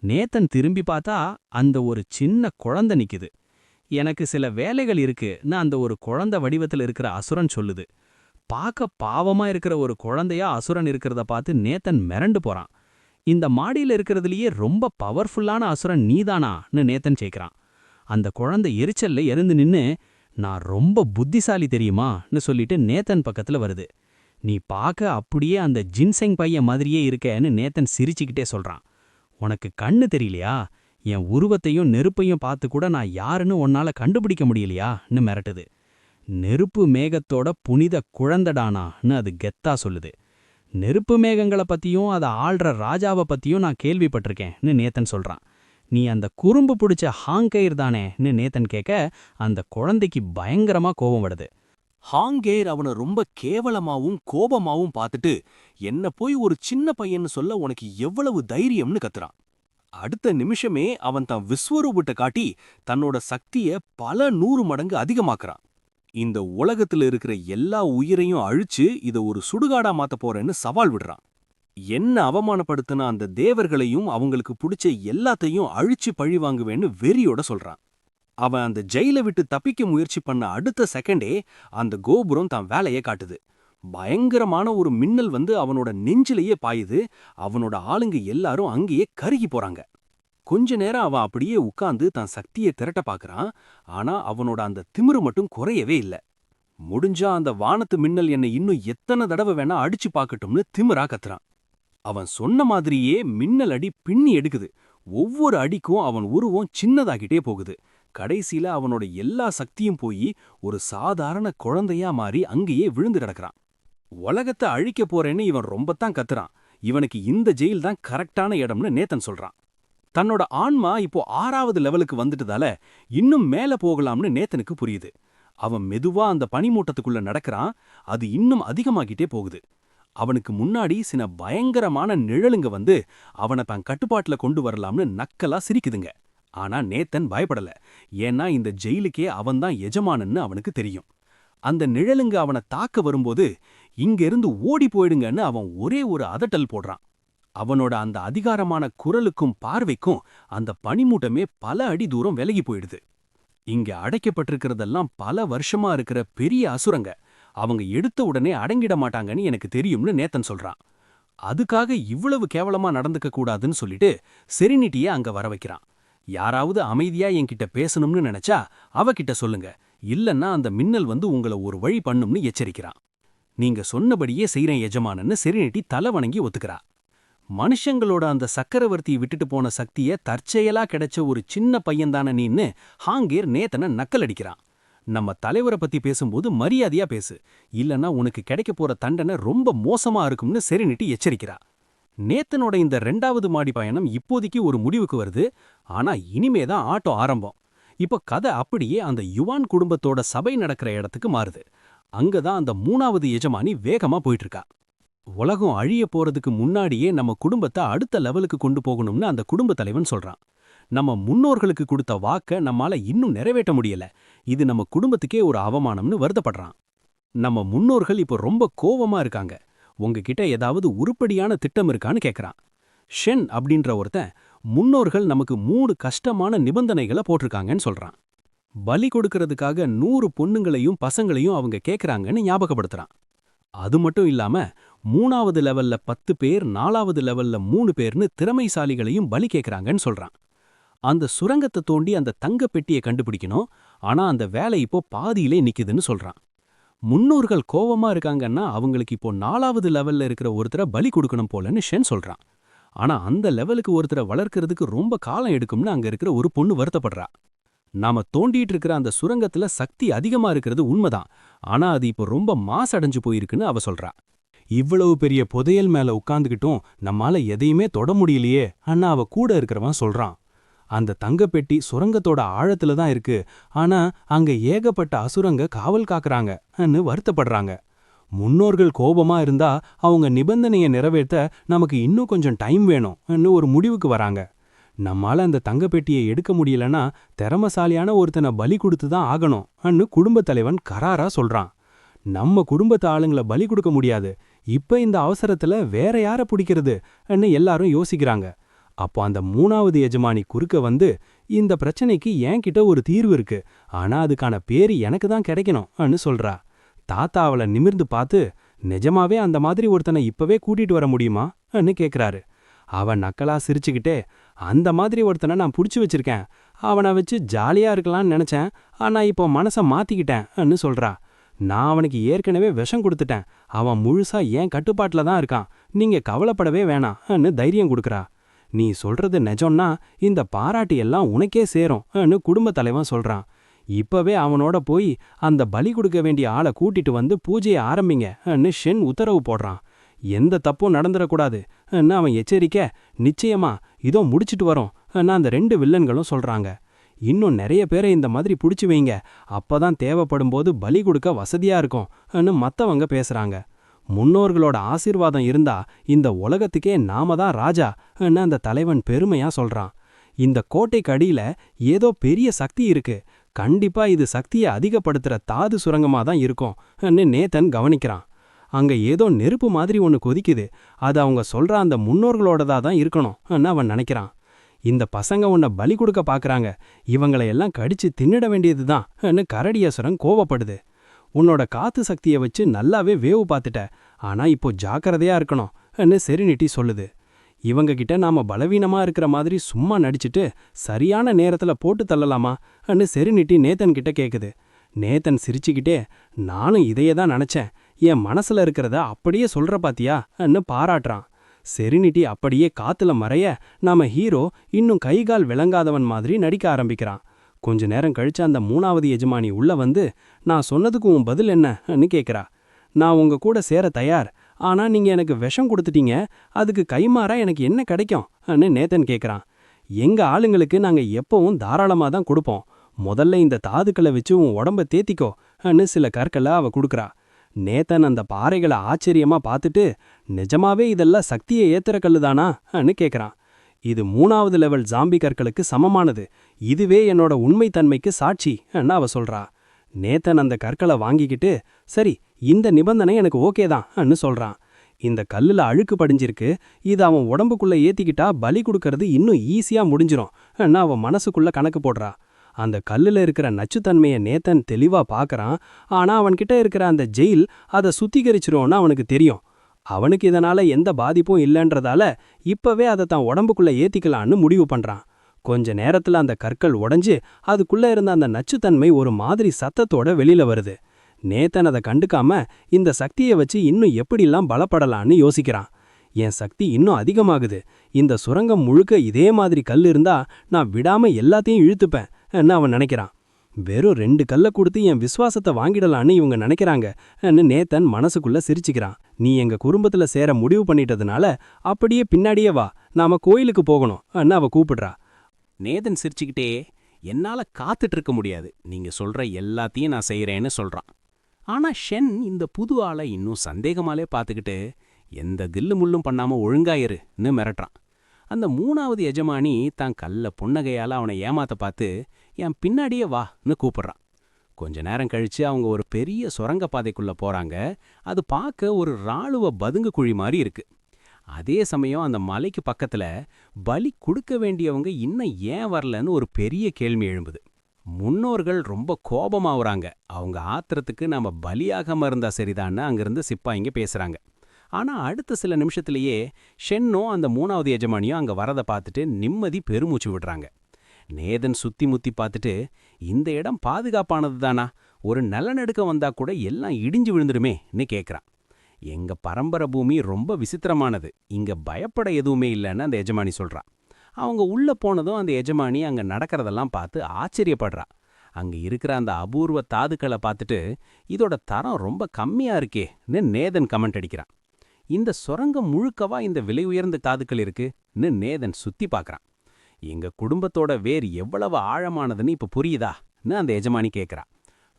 நேத்தன் திரும்பி பார்த்தா அந்த ஒரு சின்ன குழந்தை நிக்குது. எனக்கு சில வேலைகள் இருக்குன்னு அந்த ஒரு குழந்தை வடிவத்தில் இருக்கிற அசுரன் சொல்லுது. பார்க்க பாவமா இருக்கிற ஒரு குழந்தையா அசுரன் இருக்கிறத பார்த்து நேத்தன் மிரண்டு போறான். இந்த மாடியில இருக்கிறதுலயே ரொம்ப பவர்ஃபுல்லான அசுரன் நீதானான்னு நேத்தன் கேட்கிறான். அந்த குழந்தை எரிச்சல்ல எரிந்து நின்னு, நான் ரொம்ப புத்திசாலி தெரியுமான்னு சொல்லிட்டு நேத்தன் பக்கத்துல வருது. நீ பார்க்க அப்படியே அந்த ஜின்செங் பையன் மாதிரியே இருக்கேன்னு நேத்தன் சிரிச்சுக்கிட்டே சொல்றான். உனக்கு கண்ணு தெரியலையா? என் உருவத்தையும் நெருப்பையும் பார்த்து கூட நான் யாருன்னு உன்னால கண்டுபிடிக்க முடியலையான்னு மிரட்டுது. நெருப்பு மேகத்தோட புனித குழந்தடானான்னு அது கெத்தா சொல்லுது. நெருப்பு மேகங்களை பத்தியும் அதை ஆள்ற ராஜாவை பத்தியும் நான் கேள்விப்பட்டிருக்கேன்னு நேத்தன் சொல்றான். நீ அந்த குறும்பு பிடிச்ச ஹாங்கெய்ர் தானேன்னு நேத்தன் கேட்க அந்த குழந்தைக்கு பயங்கரமா கோபம் வருது. ஹாங்கேர் அவனை ரொம்ப கேவலமாவும் கோபமாவும் பார்த்துட்டு, என்ன போய் ஒரு சின்ன பையன்னு சொல்ல உனக்கு எவ்வளவு தைரியம்னு கத்துறான். அடுத்த நிமிஷமே அவன் தன் விஸ்வரூபத்தை காட்டி தன்னோட சக்திய பல 100 மடங்கு அதிகமாக்குறான். இந்த உலகத்துல இருக்கிற எல்லா உயிரையும் அழிச்சு இத ஒரு சுடுகாடா மாத்த போறேன்னு சவால் விடுறான். என்ன அவமானப்படுத்தின அந்த தேவர்களையும் அவங்களுக்கு பிடிச்ச எல்லாத்தையும் அழிச்சு பழி வாங்குவேன்னு வெறியோட சொல்றான். அவன் அந்த ஜெயில விட்டு தப்பிக்க முயற்சி பண்ண அடுத்த செகண்டே அந்த கோபுரம் தான் வேலையை காட்டுது. பயங்கரமான ஒரு மின்னல் வந்து அவனோட நெஞ்சிலேயே பாயுது. அவனோட ஆளுங்க எல்லாரும் அங்கேயே கருகி போறாங்க. கொஞ்ச நேரம் அவன் அப்படியே உட்கார்ந்து தன் சக்தியை திரட்ட பாக்குறான். ஆனா அவனோட அந்த திமிரு மட்டும் குறையவே இல்ல. முடிஞ்சா அந்த வானத்து மின்னல் என்னை இன்னும் எத்தனை தடவை வேணா அடிச்சு பாக்கட்டும்னு திமிரா கத்துறான். அவன் சொன்ன மாதிரியே மின்னல் அடி பின்னி எடுக்குது. ஒவ்வொரு அடிக்கும் அவன் உருவம் சின்னதாகிட்டே போகுது. கடைசியில அவனோட எல்லா சக்தியும் போய் ஒரு சாதாரண குழந்தையா மாறி அங்கேயே விழுந்து கிடக்குறான். உலகத்தை அழிக்க போறேன்னு இவன் ரொம்பத்தான் கத்துறான். இவனுக்கு இந்த ஜெயில் தான் கரெக்டான இடம்னு நேத்தன் சொல்றான். தன்னோட ஆன்மா இப்போ 6வது லெவலுக்கு வந்துட்டதால இன்னும் மேல போகலாம்னு நேத்தனுக்கு புரியுது. அவன் மெதுவா அந்த பனிமூட்டத்துக்குள்ள நடக்கிறான். அது இன்னும் அதிகமாகிட்டே போகுது. அவனுக்கு முன்னாடி சில பயங்கரமான நிழலுங்க வந்து அவனை தன் கட்டுப்பாட்டுல கொண்டு வரலாம்னு நக்கலா சிரிக்குதுங்க. ஆனா நேத்தன் பயப்படல. ஏன்னா இந்த ஜெயிலுக்கே அவன்தான் எஜமானன்னு அவனுக்கு தெரியும். அந்த நிழலுங்க அவனை தாக்க வரும்போது இங்க இருந்து ஓடி போயிடுங்கன்னு அவன் ஒரே ஒரு அதட்டல் போடுறான். அவனோட அந்த அதிகாரமான குரலுக்கும் பார்வைக்கும் அந்த பனிமூட்டமே பல அடி தூரம் விலகி போயிடுது. இங்க அடைக்கப்பட்டிருக்கிறதெல்லாம் பல வருஷமா இருக்கிற பெரிய அசுரங்க. அவங்க எடுத்த உடனே அடங்கிட மாட்டாங்கன்னு எனக்கு தெரியும்னு நேத்தன் சொல்றான். அதுக்காக இவ்வளவு கேவலமா நடந்துக்க கூடாதுன்னு சொல்லிட்டு செரினிட்டிய அங்க வர வைக்கிறான். யாராவது அமைதியா என்கிட்ட பேசணும்னு நினைச்சா அவகிட்ட சொல்லுங்க, இல்லன்னா அந்த மின்னல் வந்து உங்களை ஒரு வழி பண்ணும்னு எச்சரிக்கிறான். நீங்க சொன்னபடியே செய்றேன் எஜமானன்னு செரினிட்டி தலை வணங்கி ஒத்துக்கிறா. மனுஷங்களோட அந்த சக்கரவர்த்தியை விட்டுட்டு போன சக்திய தற்செயலா கிடைச்ச ஒரு சின்ன பையன்தான நீன்னு ஹாங்கேர் நேத்தனை நக்கல் அடிக்கிறான். நம்ம தலைவரை பத்தி பேசும்போது மரியாதையா பேசு, இல்லன்னா உனக்கு கிடைக்க போற தண்டனை ரொம்ப மோசமா இருக்கும்னு செரினிட்டி எச்சரிக்கிறா. நேத்தனோட இந்த 2வது மாடி பயணம் இப்போதைக்கு ஒரு முடிவுக்கு வருது. ஆனா இனிமேதான் ஆட்டம் ஆரம்பம். இப்போ கதை அப்படியே அந்த யுவான் குடும்பத்தோட சபை நடக்கிற இடத்துக்கு மாறுது. அங்கதான் அந்த 3வது எஜமானி வேகமா போயிட்டு இருக்கா. உலகம் அழிய போறதுக்கு முன்னாடியே நம்ம குடும்பத்தை அடுத்த லெவலுக்கு கொண்டு போகணும்னு அந்த குடும்ப தலைவன் சொல்றான். நம்ம முன்னோர்களுக்கு கொடுத்த வாக்க நம்மால இன்னும் நிறைவேற்ற முடியல. இது நம்ம குடும்பத்துக்கே ஒரு அவமானம்னு வருத்தப்படுறான். நம்ம முன்னோர்கள் இப்போ ரொம்ப கோவமா இருக்காங்க. உங்ககிட்ட ஏதாவது உருப்படியான திட்டம் இருக்கான்னு கேக்குறான். ஷென் அப்படின்ற ஒருத்தன் முன்னோர்கள் நமக்கு 3 கஷ்டமான நிபந்தனைகளை போட்டிருக்காங்கன்னு சொல்றான். பலி கொடுக்கறதுக்காக 100 பொண்ணுங்களையும் பசங்களையும் அவங்க கேக்குறாங்கன்னு ஞாபகப்படுத்துறான். அது மட்டும் இல்லாம 3வது லெவல்ல 10 பேர், 4வது லெவல்ல 3 பேர்னு திறமைசாலிகளையும் பலி கேக்குறாங்கன்னு சொல்றான். அந்த சுரங்கத்தை தோண்டி அந்த தங்க பெட்டியை கண்டுபிடிக்கணும். ஆனா அந்த வேலை இப்போ பாதியிலே நிக்குதுன்னு சொல்றான். முன்னோர்கள் கோவமா இருக்காங்கன்னா அவங்களுக்கு இப்போ 4வது லெவல்ல இருக்கிற ஒருத்தரை பலி கொடுக்கணும் போலன்னு ஷென் சொல்றான். ஆனா அந்த லெவலுக்கு ஒருத்தரை வளர்க்கறதுக்கு ரொம்ப காலம் எடுக்கும்னு அங்க இருக்கிற ஒரு பொண்ணு வருத்தப்படுறா. நாம தோண்டிட்டு இருக்கிற அந்த சுரங்கத்துல சக்தி அதிகமா இருக்கிறது உண்மைதான். ஆனா அது இப்போ ரொம்ப மாசடைஞ்சு போயிருக்குன்னு அவ சொல்றா. இவ்வளவு பெரிய புதையல் மேல உட்கார்ந்துகிட்டும் நம்மால எதையுமே தொட முடியலையே அண்ணா அவ கூட இருக்கிறவன் சொல்றான். அந்த தங்கப்பெட்டி சுரங்கத்தோட ஆழத்துல தான் இருக்கு. ஆனா அங்க ஏகப்பட்ட அசுரங்க காவல் காக்கறாங்கன்னு வருத்தப்படுறாங்க. முன்னோர்கள் கோபமா இருந்தா அவங்க நிபந்தனைய நிறைவேற்ற நமக்கு இன்னும் கொஞ்சம் டைம் வேணும்னு ஒரு முடிவுக்கு வராங்க. நம்மால அந்த தங்கப்பெட்டியை எடுக்க முடியலன்னா திறமசாலியான ஒருத்தனை பலி கொடுத்து தான் ஆகணும்னு குடும்பத் தலைவன் கராரா சொல்றான். நம்ம குடும்பத்து ஆளுங்கள பலி கொடுக்க முடியாது. இப்ப இந்த அவசரத்துல வேற யார பிடிக்கிறதுன்னு எல்லாரும் யோசிக்கிறாங்க. அப்போ அந்த 3வது எஜமானி குறுக்க வந்து, இந்த பிரச்சனைக்கு என்கிட்ட ஒரு தீர்வு இருக்கு. ஆனா அதுக்கான பேரு எனக்கு தான் கிடைக்கணும்னு சொல்றா. தாத்தா அவள நிமிர்ந்து பார்த்து, நிஜமாவே அந்த மாதிரி ஒருத்தனை இப்பவே கூட்டிட்டு வர முடியுமான்னு கேக்குறாரு. அவன் நக்கலா சிரிச்சுக்கிட்டே, அந்த மாதிரி ஒருத்தனை நான் புடிச்சு வச்சிருக்கேன். அவனை வச்சு ஜாலியா இருக்கலாம்னு நினைச்சேன். ஆனா இப்போ மனச மாத்திக்கிட்டேன்னு சொல்றா. நான் அவனுக்கு ஏற்கனவே விஷம் கொடுத்துட்டேன். அவன் முழுசா என் கட்டுப்பாட்டுல தான் இருக்கான். நீங்க கவலைப்படவே வேணாம்னு தைரியம் கொடுக்கறா. நீ சொல்றது நிஜம்னா இந்த பாராட்டு எல்லாம் உனக்கே சேரும்னு குடும்பத் தலைவன் சொல்றான். இப்பவே அவனோட போய் அந்த பலி கொடுக்க வேண்டிய ஆளை கூட்டிட்டு வந்து பூஜையை ஆரம்பிங்கன்னு ஷென் உத்தரவு போடுறான். எந்த தப்பும் நடந்துடக்கூடாதுன்னு அவன் எச்சரிக்க, நிச்சயமா இதோ முடிச்சிட்டு வரோம் அந்த 2 வில்லன்களும் சொல்றாங்க. இன்னும் நிறைய பேரை இந்த மாதிரி புடிச்சு வைங்க, அப்பதான் தேவைப்படும் போது பலி கொடுக்க வசதியா இருக்கும்னு மத்தவங்க பேசுறாங்க. முன்னோர்களோட ஆசீர்வாதம் இருந்தா இந்த உலகத்துக்கே நாம தான் ராஜான்னு அந்த தலைவன் பெருமையா சொல்றான். இந்த கோட்டைக்கு அடியில ஏதோ பெரிய சக்தி இருக்கு. கண்டிப்பா இது சக்தியை அதிகப்படுத்துற தாது சுரங்கமா தான் இருக்கும்னு நேத்தன் கவனிக்கிறான். அங்க ஏதோ நெருப்பு மாதிரி ஒன்னு கொதிக்குது. அது அவங்க சொல்ற அந்த முன்னோர்களோடதா தான் இருக்கணும்னு அவன் நினைக்கிறான். இந்த பசங்க உன்னை பலி கொடுக்க பாக்குறாங்க. இவங்களையெல்லாம் கடிச்சு தின்னிட வேண்டியதுதான்னு கரடியசுரன் கோவப்படுது. உன்னோட காத்து சக்தியை வச்சு நல்லாவே வேவு பார்த்துட்ட. ஆனா இப்போ ஜாக்கிரதையா இருக்கணும்னு செரினிட்டி சொல்லுது. இவங்க கிட்ட நாம பலவீனமா இருக்கிற மாதிரி சும்மா நடிச்சிட்டு சரியான நேரத்துல போட்டு தள்ளலாமான்னு செரினிட்டி நேத்தன் கிட்ட கேக்குது. நேத்தன் சிரிச்சுக்கிட்டே, நானும் இதையே தான் நினைச்சேன். என் மனசுல இருக்கிறத அப்படியே சொல்ற பாத்தியான்னு பாராட்டுறான். செரினிட்டி அப்படியே காத்துல மறைய நாம ஹீரோ இன்னும் கைகால் விளங்காதவன் மாதிரி நடிக்க ஆரம்பிக்கிறான். கொஞ்ச நேரம் கழிச்சு அந்த 3வது எஜமானி உள்ள வந்து, நான் சொன்னதுக்கு உன் பதில் என்னன்னு கேக்குறா. நான் உங்க கூட சேர தயார். ஆனா நீங்க எனக்கு விஷம் கொடுத்துட்டீங்க. அதுக்கு கைமாறா எனக்கு என்ன கிடைக்கும்னு நேத்தன் கேக்குறான். எங்க ஆளுங்களுக்கு நாங்க எப்பவும் தாராளமா தான் கொடுப்போம். முதல்ல இந்த தாதுக்களை வச்சு உன் உடம்ப தேத்திக்கோன்னு சில கற்களை அவ கொடுக்கறா. நேத்தன் அந்த பாறைகளை ஆச்சரியமா பார்த்துட்டு, நிஜமாவே இதெல்லாம் சக்தியை ஏத்துற கல்லுதானான்னு கேக்குறான். இது 3வது லெவல் ஜாம்பி கற்களுக்கு சமமானது. இதுவே என்னோட உண்மைத்தன்மைக்கு சாட்சின்னு அவ சொல்றா. நேத்தன் அந்த கற்களை வாங்கிக்கிட்டு, சரி இந்த நிபந்தனை எனக்கு ஓகே தான்னு சொல்றான். இந்த கல்லுல அழுக்கு படிஞ்சிருக்கு. இது அவன் உடம்புக்குள்ள ஏத்திக்கிட்டா பலி கொடுக்கறது இன்னும் ஈஸியா முடிஞ்சிரும் அவன் மனசுக்குள்ள கணக்கு போடுறா. அந்த கல்லுல இருக்கிற நச்சுத்தன்மைய நேத்தன் தெளிவா பாக்கறான். ஆனா அவன்கிட்ட இருக்கிற அந்த ஜெயில் அதை சுத்திகரிச்சிரும்னு அவனுக்கு தெரியும். அவனுக்கு இதனால எந்த பாதிப்பும் இல்லைன்றதால இப்பவே அதை தான் உடம்புக்குள்ள ஏத்திக்கலான்னு முடிவு பண்றான். கொஞ்ச நேரத்துல அந்த கற்கள் உடைஞ்சு அதுக்குள்ள இருந்த அந்த நச்சுத்தன்மை ஒரு மாதிரி சத்தத்தோட வெளியில வருது. நேத்தன் அதை கண்டுக்காம இந்த சக்தியை வச்சு இன்னும் எப்படிலாம் பலப்படலான்னு யோசிக்கிறான். என் சக்தி இன்னும் அதிகமாகுது. இந்த சுரங்கம் முழுக்க இதே மாதிரி கல் இருந்தா நான் விடாம எல்லாத்தையும் இழுத்துப்பேன்னு அவன் நினைக்கிறான். வெறும் 2 கல்லை கொடுத்து என் விசுவாசத்தை வாங்கிடலான்னு இவங்க நினைக்கிறாங்கன்னு நேத்தன் மனசுக்குள்ள சிரிச்சுக்கிறான். நீ எங்க குடும்பத்துல சேர முடிவு பண்ணிட்டதுனால அப்படியே பின்னாடியே வா, நாம கோயிலுக்கு போகணும்னு அவ கூப்பிடுறா. நேதன் சிரிச்சுக்கிட்டே, என்னால காத்துட்டு இருக்க முடியாது. நீங்க சொல்ற எல்லாத்தையும் நான் செய்யறேன்னு சொல்றான். ஆனா ஷென் இந்த புது ஆளை இன்னும் சந்தேகமாலே பார்த்துக்கிட்டு, எந்த கில்லு முள்ளும் பண்ணாம ஒழுங்காயிருன்னு மிரட்டுறான். அந்த 3வது எஜமானி தான் கல்ல புன்னகையால அவனை ஏமாத்த பார்த்து, என் பின்னாடியே வான்னு கூப்பிடுறான். கொஞ்ச நேரம் கழிச்சு அவங்க ஒரு பெரிய சுரங்க பாதைக்குள்ள போறாங்க. அது பார்க்க ஒரு ராணுவ பதுங்கு குழி மாதிரி இருக்கு. அதே சமயம் அந்த மலைக்கு பக்கத்துல பலி கொடுக்க வேண்டியவங்க இன்னும் ஏன் வரலன்னு ஒரு பெரிய கேள்வி எழும்புது. முன்னோர்கள் ரொம்ப கோபமாகறாங்க. அவங்க ஆத்திரத்துக்கு நாம பலியாகாம இருந்தா சரிதான்னு அங்கிருந்து சிப்பாயிங்க பேசுறாங்க. ஆனா அடுத்த சில நிமிஷத்திலேயே ஷென்னும் அந்த 3வது எஜமானியும் அங்க வரதை பார்த்துட்டு நிம்மதி பெருமூச்சு விடுறாங்க. நேதன் சுத்தி முத்தி பார்த்துட்டு, இந்த இடம் பாதுகாப்பானது தானா, ஒரு நிலநடுக்கம் வந்தா கூட எல்லாம் இடிஞ்சு விழுந்துருமேன்னு கேட்குறான். எங்க பரம்பரை பூமி ரொம்ப விசித்திரமானது, இங்க பயப்பட எதுவுமே இல்லைன்னு அந்த எஜமானி சொல்றான். அவங்க உள்ள போனதும் அந்த எஜமானி அங்க நடக்கிறதெல்லாம் பார்த்து ஆச்சரியப்படுறா. அங்க இருக்கிற அந்த அபூர்வ தாதுக்களை பார்த்துட்டு, இதோட தரம் ரொம்ப கம்மியா இருக்கேன்னு நேதன் கமெண்ட் அடிக்கிறான். இந்த சுரங்கம் முழுக்கவா இந்த விலை உயர்ந்த தாதுக்கள் இருக்குன்னு நேதன் சுத்தி பார்க்கறான். எங்க குடும்பத்தோட வேர் எவ்வளவு ஆழமானதுன்னு இப்ப புரியுதான்னு அந்த எஜமானி கேட்கறா.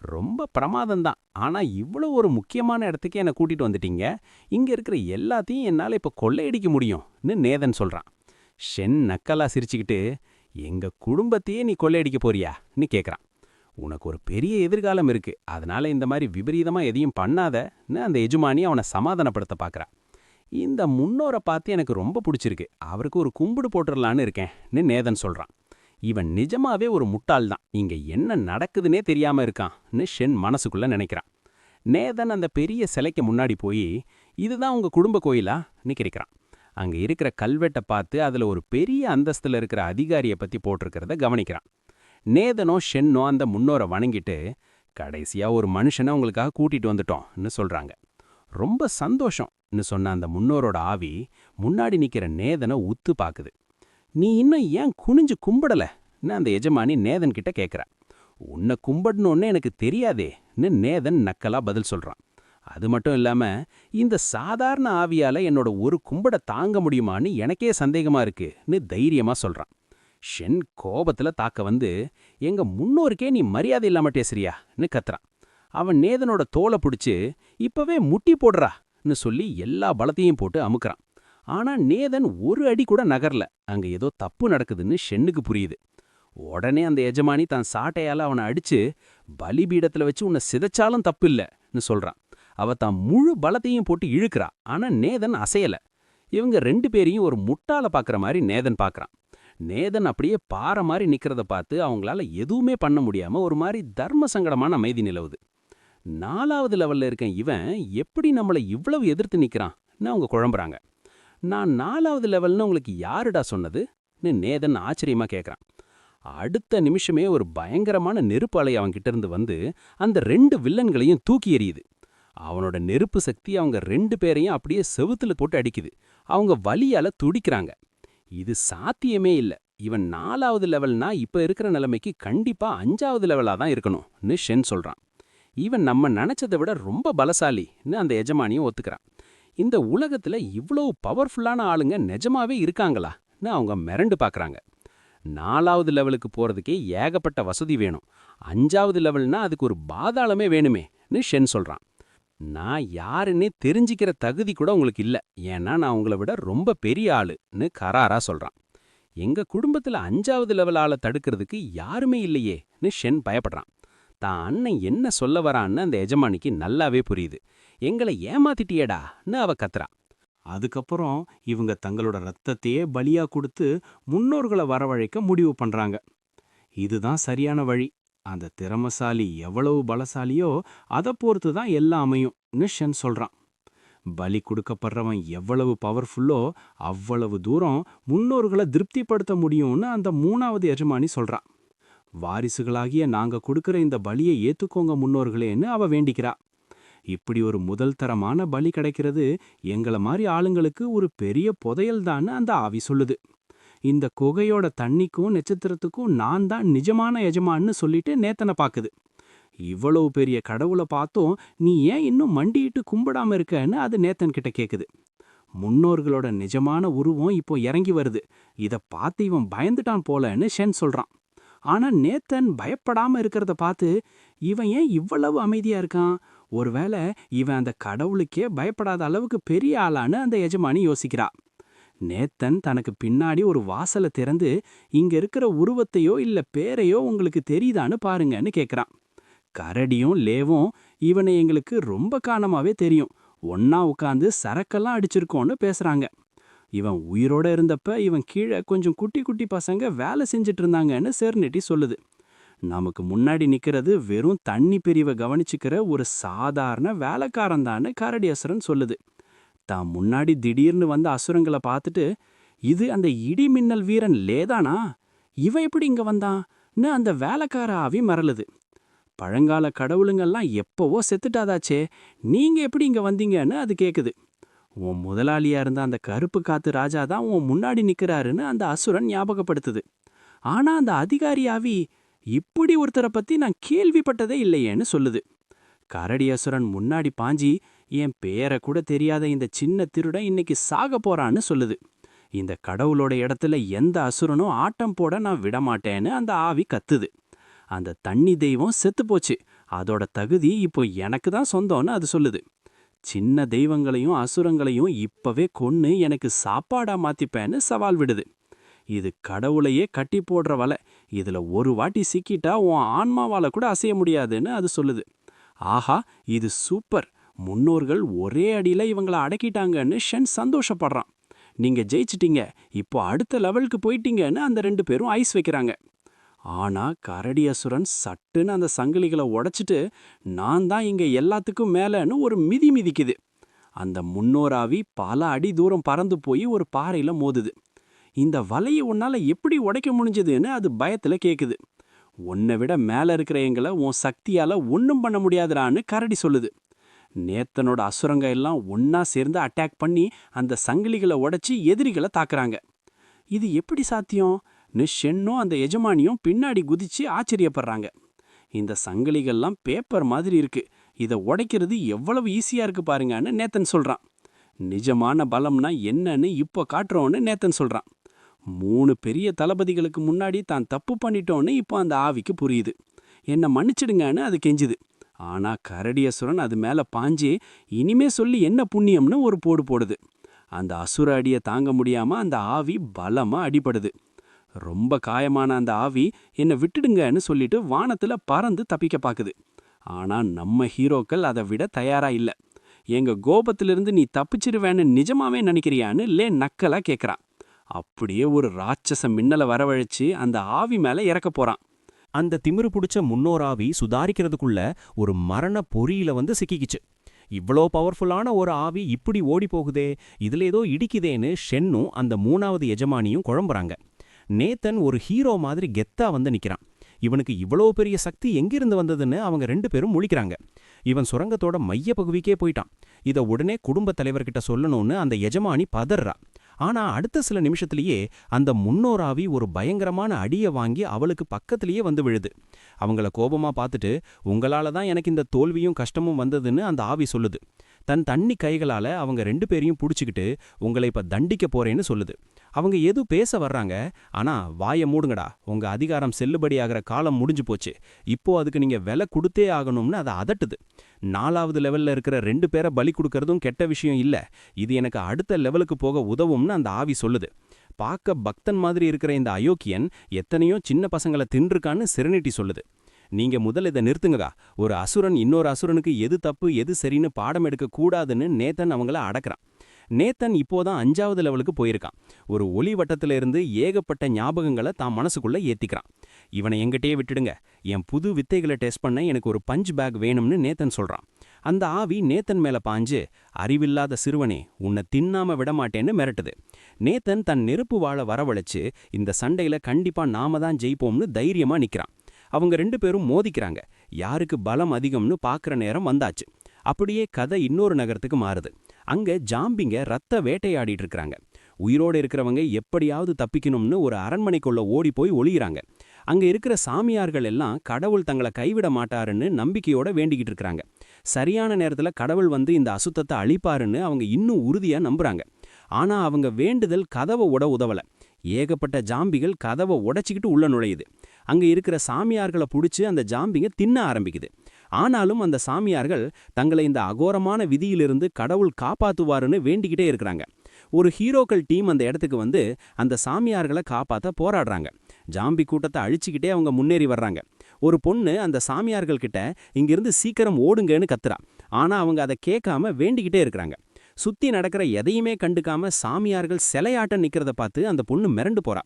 ரொம்ப பிரமாதம்தான், ஆனா இவ்வளவு ஒரு முக்கியமான இடத்துக்கு என்னை கூட்டிட்டு வந்துட்டீங்க, இங்க இருக்கிற எல்லாத்தையும் என்னால இப்ப கொள்ளையடிக்க முடியும்னு நேதன் சொல்றான். ஷென் நக்கலா சிரிச்சுக்கிட்டு, எங்க குடும்பத்தையே நீ கொள்ளையடிக்க போறியான்னு கேட்கறான். உனக்கு ஒரு பெரிய எதிர்காலம் இருக்கு, அதனால இந்த மாதிரி விபரீதமா எதையும் பண்ணாதன்னு அந்த எஜமானி அவனை சமாதானப்படுத்த பார்க்கறா. இந்த முன்னோரை பார்த்து எனக்கு ரொம்ப பிடிச்சிருக்கு, அவருக்கு ஒரு கும்பிடு போட்டுடலான்னு இருக்கேன்னு நேதன் சொல்றான். இவன் நிஜமாவே ஒரு முட்டாள் தான், இங்க என்ன நடக்குதுன்னே தெரியாம இருக்கான்னு ஷென் மனசுக்குள்ள நினைக்கிறான். நேதன் அந்த பெரிய சிலைக்கு முன்னாடி போய், இதுதான் உங்க குடும்ப கோயிலான்னு கேட்கிறான். அங்க இருக்கிற கல்வெட்டை பார்த்து அதுல ஒரு பெரிய அந்தஸ்துல இருக்கிற அதிகாரியை பத்தி போட்டிருக்கிறத கவனிக்கிறான். நேதனோ ஷென்னோ அந்த முன்னோரை வணங்கிட்டு, கடைசியா ஒரு மனுஷனை உங்களுக்காக கூட்டிட்டு வந்துட்டோம்னு சொல்றாங்க. ரொம்ப சந்தோஷம்னு சொன்ன அந்த முன்னோரோட ஆவி முன்னாடி நிக்கிற நேதனை உத்து பாக்குது. நீ இன்னும் ஏன் குனிஞ்சு கும்பிடலன்னு அந்த எஜமானி நேதன் கிட்ட கேட்கறா. உன்னை கும்பிடணும்னு எனக்கு தெரியாதேன்னு நேதன் நக்கலா பதில் சொல்றான். அது மட்டும் இல்லாம, இந்த சாதாரண ஆவியால என்னோட ஒரு கும்பிட தாங்க முடியுமான்னு எனக்கே சந்தேகமா இருக்குன்னு தைரியமா சொல்றான். ஷென் கோபத்துல தாக்க வந்து, எங்க முன்னோருக்கே நீ மரியாதை இல்லாம பேசுறியான்னு கத்துறான். அவன் நேதனோட தோலை பிடிச்சு, இப்பவே முட்டி போடுறான்னு சொல்லி எல்லா பலத்தையும் போட்டு அமுக்குறான். ஆனா நேதன் ஒரு அடி கூட நகரல. அங்க ஏதோ தப்பு நடக்குதுன்னு ஷென்னுக்கு புரியுது. உடனே அந்த எஜமானி தான் சாட்டையால அவனை அடிச்சு, பலிபீடத்துல வச்சு உன்னை சிதைச்சாலும் தப்பு இல்லன்னு சொல்றான். அவ தான் முழு பலத்தையும் போட்டு இழுக்கிறா. ஆனா நேதன் அசையல. இவங்க 2 பேரையும் ஒரு முட்டாள பாக்குற மாதிரி நேதன் பாக்குறான். நேதன் அப்படியே பாறை மாதிரி நிக்கிறத பார்த்து அவங்களால எதுவுமே பண்ண முடியாம ஒரு மாதிரி தர்ம சங்கடமான அமைதி நிலவுது. 4வது லெவல்ல இருக்க இவன் எப்படி நம்மளை இவ்வளவு எதிர்த்து நிக்கிறான்னு அவங்க குழம்புறாங்க. நான் 4வது லெவல்னு உங்களுக்கு யாருடா சொன்னதுன்னு நேதன் ஆச்சரியமா கேட்கறான். அடுத்த நிமிஷமே ஒரு பயங்கரமான நெருப்பு அலை அவன்கிட்ட இருந்து வந்து அந்த 2 வில்லன்களையும் தூக்கி எறியுது. அவனோட நெருப்பு சக்தி அவங்க 2 பேரையும் அப்படியே செவுத்துல போட்டு அடிக்குது. அவங்க வலியால துடிக்கிறாங்க. இது சாத்தியமே இல்ல, இவன் 4வது லெவல்னா இப்ப இருக்கிற நிலைமைக்கு கண்டிப்பா 5வது லெவலா தான் இருக்கணும்னு ஷென் சொல்றான். இவன் நம்ம நினைச்சதை விட ரொம்ப பலசாலின்னு அந்த எஜமானியும் ஒத்துக்கிறான். இந்த உலகத்துல இவ்வளவு பவர்ஃபுல்லான ஆளுங்க நிஜமாவே இருக்காங்களான்னு அவங்க மிரண்டு பார்க்கறாங்க. 4வது லெவலுக்கு போறதுக்கே ஏகப்பட்ட வசதி வேணும், 5வது லெவல்னா அதுக்கு ஒரு பாதாளமே வேணுமேன்னு ஷென் சொல்றான். நான் யாருன்னே தெரிஞ்சிக்கிற தகுதி கூட உங்களுக்கு இல்ல, ஏன்னா நான் உங்களை விட ரொம்ப பெரிய ஆளுன்னு கராரா சொல்றான். எங்க குடும்பத்துல 5வது லெவல் ஆளை தடுக்கிறதுக்கு யாருமே இல்லையேன்னு ஷென் பயப்படுறான். தான் அண்ணன் என்ன சொல்ல வரான்னு அந்த எஜமானிக்கு நல்லாவே புரியுது. எங்களை ஏமாத்திட்டியேடான்னு அவ கத்துறா. அதுக்கப்புறம் இவங்க தங்களோட ரத்தத்தையே பலியா கொடுத்து முன்னோர்களை வரவழைக்க முடிவு பண்றாங்க. இதுதான் சரியான வழி. அந்த திறமசாலி எவ்வளவு பலசாலியோ அதை பொறுத்து தான் எல்லாம் அமையும்னு ஷென் சொல்றான். பலி கொடுக்கப்படுறவன் எவ்வளவு பவர்ஃபுல்லோ அவ்வளவு தூரம் முன்னோர்களை திருப்திப்படுத்த முடியும்னு அந்த 3வது எஜமானி சொல்றான். வாரிசுகளாகிய நாங்க கொடுக்கிற இந்த பலியை ஏத்துக்கோங்க முன்னோர்களேன்னு அவ வேண்டிக்கிறா. இப்படி ஒரு முதல் தரமான பலி கிடைக்கிறது எங்களை மாதிரி ஆளுங்களுக்கு ஒரு பெரிய புதையல்தான்னு அந்த ஆவி சொல்லுது. இந்த குகையோட தண்ணிக்கும் நட்சத்திரத்துக்கும் நான் தான் நிஜமான எஜமான்னு சொல்லிட்டு நேத்தனை பாக்குது. இவ்வளவு பெரிய கடவுளை பார்த்தும் நீ ஏன் இன்னும் மண்டியிட்டு கும்பிடாம இருக்கன்னு அது நேத்தன் கிட்ட கேக்குது. முன்னோர்களோட நிஜமான உருவம் இப்போ இறங்கி வருது, இத பார்த்து இவன் பயந்துட்டான் போலன்னு ஷென் சொல்றான். ஆனா நேத்தன் பயப்படாம இருக்கிறத பார்த்து இவன் ஏன் இவ்வளவு அமைதியா இருக்கான், ஒருவேளை இவன் அந்த கடவுளுக்கே பயப்படாத அளவுக்கு பெரிய ஆளான்னு அந்த எஜமானி யோசிக்கிறா. நேத்தன் தனக்கு பின்னாடி ஒரு வாசலை திறந்து, இங்க இருக்கிற உருவத்தையோ இல்ல பேரையோ உங்களுக்கு தெரியுதான்னு பாருங்கன்னு கேக்குறான். கரடியும் லேவும் இவனை எங்களுக்கு ரொம்ப காலமாவே தெரியும், ஒன்னா உட்காந்து சரக்கெல்லாம் அடிச்சிருக்கோன்னு பேசுறாங்க. இவன் உயிரோட இருந்தப்ப இவன் கீழே கொஞ்சம் குட்டி குட்டி பசங்க வேலை செஞ்சிட்டு இருந்தாங்கன்னு செர்னிட்டி சொல்லுது. நமக்கு முன்னாடி நிக்கிறது வெறும் தண்ணி பிரிவை கவனிச்சுக்கிற ஒரு சாதாரண வேலைக்காரன்தான்னு கரடி அசுரன் சொல்லுது. தான் முன்னாடி திடீர்னு வந்த அசுரங்களை பார்த்துட்டு, இது அந்த இடி மின்னல் வீரன் லேதானா, இவன் எப்படி இங்க வந்தான்னு அந்த வேலைக்கார ஆவி மறலுது. பழங்கால கடவுளுங்கெல்லாம் எப்பவோ செத்துட்டாதாச்சே, நீங்க எப்படி இங்க வந்தீங்கன்னு அது கேக்குது. உன் முதலாளியா இருந்த அந்த கருப்பு காத்து ராஜா தான் உன் முன்னாடி நிக்கிறாருன்னு அந்த அசுரன் ஞாபகப்படுத்துது. ஆனா அந்த அதிகாரி ஆவி இப்படி ஒருத்தரை பத்தி நான் கேள்விப்பட்டதே இல்லையேன்னு சொல்லுது. கரடி அசுரன் முன்னாடி பாஞ்சி என் பேரை கூட தெரியாத இந்த சின்ன திருடன் இன்னைக்கு சாக போறான்னு சொல்லுது. இந்த கடவுளோட இடத்துல எந்த அசுரனும் ஆட்டம் போட நான் விடமாட்டேன்னு அந்த ஆவி கத்துது. அந்த தண்ணி தெய்வம் செத்து போச்சு, அதோட தகுதி இப்போ எனக்கு தான் சொந்தம்னு அது சொல்லுது. சின்ன தெய்வங்களையும் அசுரங்களையும் இப்பவே கொன்னு எனக்கு சாப்பாடா மாத்திப்பேன்னு சவால் விடுது. இது கடவுளையே கட்டி போடுற வலை, இதுல ஒரு வாட்டி சிக்கிட்டா உன் ஆன்மாவால கூட அசைய முடியாதுன்னு அது சொல்லுது. ஆஹா, இது சூப்பர், முன்னோர்கள் ஒரே அடியில இவங்கள அடக்கிட்டாங்கன்னு ஷென் சந்தோஷப்படுறான். நீங்க ஜெயிச்சிட்டீங்க, இப்போ அடுத்த லெவலுக்கு போயிட்டீங்கன்னு அந்த 2 பேரும் ஐஸ் வைக்கிறாங்க. ஆனா கரடி அசுரன் சட்டுன்னு அந்த சங்கிலிகளை உடைச்சிட்டு நான் தான் இங்க எல்லாத்துக்கும் மேலன்னு ஒரு மிதி மிதிக்குது. அந்த முன்னோராவி பல அடி தூரம் பறந்து போய் ஒரு பாறையில மோதுது. இந்த வலையை உன்னால எப்படி உடைக்க முடிஞ்சதுன்னு அது பயத்துல கேக்குது. உன்னை விட மேல இருக்கிற எங்களை உன் சக்தியால ஒன்னும் பண்ண முடியாதுடான்னு கரடி சொல்லுது. நேத்தனோட அசுரங்க எல்லாம் ஒன்னா சேர்ந்து அட்டாக் பண்ணி அந்த சங்கிலிகளை உடைச்சி எதிரிகளை தாக்குறாங்க. இது எப்படி சாத்தியம்? ஷென்னும் அந்த எஜமானியும் பின்னாடி குதிச்சு ஆச்சரியப்படுறாங்க. இந்த சங்கிலிகள்லாம் பேப்பர் மாதிரி இருக்கு, இதை உடைக்கிறது எவ்வளவு ஈஸியா இருக்கு பாருங்கன்னு நேத்தன் சொல்றான். நிஜமான பலம்னா என்னன்னு இப்போ காட்டுறோன்னு நேத்தன் சொல்றான். 3 பெரிய தளபதிகளுக்கு முன்னாடி தான் தப்பு பண்ணிட்டோன்னு இப்போ அந்த ஆவிக்கு புரியுது. என்னை மன்னிச்சிடுங்கன்னு அது கெஞ்சுது. ஆனா கரடியசுரன் அது மேல பாஞ்சே இனிமே சொல்லி என்ன புண்ணியம்னு ஒரு போடு போடுது. அந்த அசுர அடியை தாங்க முடியாம அந்த ஆவி பலமா அடிபடுது. ரொம்ப காயமான அந்த ஆவி என்னை விட்டுடுங்கன்னு சொல்லிட்டு வானத்துல பறந்து தப்பிக்க பாக்குது. ஆனா நம்ம ஹீரோக்கள் அதை விட தயாரா இல்ல. எங்க கோபத்திலிருந்து நீ தப்பிச்சிருவேன்னு நிஜமாவே நினைக்கிறியான்னு லே நக்கலா கேக்குறான். அப்படியே ஒரு ராட்சச மின்னலை வரவழைச்சு அந்த ஆவி மேல இறக்க போறான். அந்த திமிரு புடிச்ச முன்னோராவி சுதாரிக்கிறதுக்குள்ள ஒரு மரண பொறியில வந்து சிக்கிக்கிச்சு. இவ்வளோ பவர்ஃபுல்லான ஒரு ஆவி இப்படி ஓடி போகுதே, இதுல ஏதோ இடிக்குதேன்னு ஷென்னும் அந்த 3வது எஜமானியும் குழம்புறாங்க. நேத்தன் ஒரு ஹீரோ மாதிரி கெத்தா வந்து நிக்கிறான். இவனுக்கு இவ்வளோ பெரிய சக்தி எங்கிருந்து வந்ததுன்னு அவங்க 2 பேரும் முழிக்கிறாங்க. இவன் சுரங்கத்தோட மைய பகுதிக்கே போயிட்டான். இதை உடனே குடும்ப தலைவர்கிட்ட சொல்லணும்னு அந்த எஜமானி பதறா. ஆனா அடுத்த சில நிமிஷத்திலேயே அந்த முன்னோராவி ஒரு பயங்கரமான அடியை வாங்கி அவளுக்கு பக்கத்திலேயே வந்து விழுது. அவங்கள கோபமா பார்த்துட்டு, உங்களால தான் எனக்கு இந்த தோல்வியும் கஷ்டமும் வந்ததுன்னு அந்த ஆவி சொல்லுது. தன் தண்ணி கைகளால அவங்க 2 பேரையும் புடிச்சுக்கிட்டு உங்களை இப்ப தண்டிக்க போறேன்னு சொல்லுது. அவங்க ஏதோ பேச வர்றாங்க. ஆனா வாய மூடுங்கடா, உங்க அதிகாரம் செல்லுபடியாகிற காலம் முடிஞ்சு போச்சு, இப்போ அதுக்கு நீங்க விலை கொடுத்தே ஆகணும்னு அதை அதட்டுது. 4வது லெவல்ல இருக்கிற 2 பேரை பலி கொடுக்கறதும் கெட்ட விஷயம் இல்ல, இது எனக்கு அடுத்த லெவலுக்கு போக உதவும்னு அந்த ஆவி சொல்லுது. பார்க்க பக்தன் மாதிரி இருக்கிற இந்த அயோக்கியன் எத்தனையோ சின்ன பசங்களை தின்றுக்கான்னு செரெனிட்டி சொல்லுது. நீங்க முதல்ல இதை நிறுத்துங்கடா, ஒரு அசுரன் இன்னொரு அசுரனுக்கு எது தப்பு எது சரின்னு பாடம் எடுக்க கூடாதுன்னு நேத்தன் அவங்கள அடக்குறான். நேத்தன் இப்போதான் 5வது லெவலுக்கு போயிருக்கான். ஒரு ஒளி வட்டத்துல இருந்து ஏகப்பட்ட ஞாபகங்களை தான் மனசுக்குள்ள ஏத்திக்கிறான். இவனை எங்கிட்டே விட்டுடுங்க, என் புது வித்தைகளை டெஸ்ட் பண்ண எனக்கு ஒரு பஞ்ச் பேக் வேணும்னு நேத்தன் சொல்றான். அந்த ஆவி நேத்தன் மேல பாஞ்சு, அறிவில்லாத சிறுவனே, உன்னை தின்னாம விடமாட்டேன்னு மிரட்டுது. நேத்தன் தன் நெருப்பு வாழ வரவழைச்சு இந்த சண்டையில கண்டிப்பா நாம தான் ஜெயிப்போம்னு தைரியமா நிக்கிறான். அவங்க 2 பேரும் மோதிக்கிறாங்க. யாருக்கு பலம் அதிகம்னு பாக்குற நேரம் வந்தாச்சு. அப்படியே கதை இன்னொரு நகரத்துக்கு மாறுது. அங்க ஜாம்பிங்க ரத்த வேட்டையாடிட்டு இருக்காங்க. உயிரோடு இருக்கிறவங்க எப்படியாவது தப்பிக்கணும்னு ஒரு அரண்மனைக்குள்ள ஓடி போய் ஒளியிறாங்க. அங்க இருக்கிற சாமியார்கள் எல்லாம் கடவுள் தங்களை கைவிட மாட்டாருன்னு நம்பிக்கையோட வேண்டிக்கிட்டு இருக்காங்க. சரியான நேரத்துல கடவுள் வந்து இந்த அசுத்தத்தை அழிப்பாருன்னு அவங்க இன்னும் உறுதியா நம்புறாங்க. ஆனா அவங்க வேண்டுதல் கதவை உதவல. ஏகப்பட்ட ஜாம்பிகள் கதவை உடைச்சிக்கிட்டு உள்ள நுழையுது. அங்க இருக்கிற சாமியார்களை புடிச்சு அந்த ஜாம்பிங்க தின்ன ஆரம்பிக்குது. ஆனாலும் அந்த சாமியார்கள் தங்களை இந்த அகோரமான விதியிலிருந்து கடவுள் காப்பாத்துவாருன்னு வேண்டிக்கிட்டே இருக்கிறாங்க. ஒரு ஹீரோக்கள் டீம் அந்த இடத்துக்கு வந்து அந்த சாமியார்களை காப்பாத்த போராடுறாங்க. ஜாம்பி கூட்டத்தை அழிச்சுக்கிட்டே அவங்க முன்னேறி வர்றாங்க. ஒரு பொண்ணு அந்த சாமியார்கள் கிட்ட இங்கிருந்து சீக்கிரம் ஓடுங்கன்னு கத்துறா. ஆனா அவங்க அதை கேட்காம வேண்டிக்கிட்டே இருக்கிறாங்க. சுத்தி நடக்கிற எதையுமே கண்டுக்காம சாமியார்கள் சிலையாட்டம் நிக்கிறத பார்த்து அந்த பொண்ணு மிரண்டு போறா.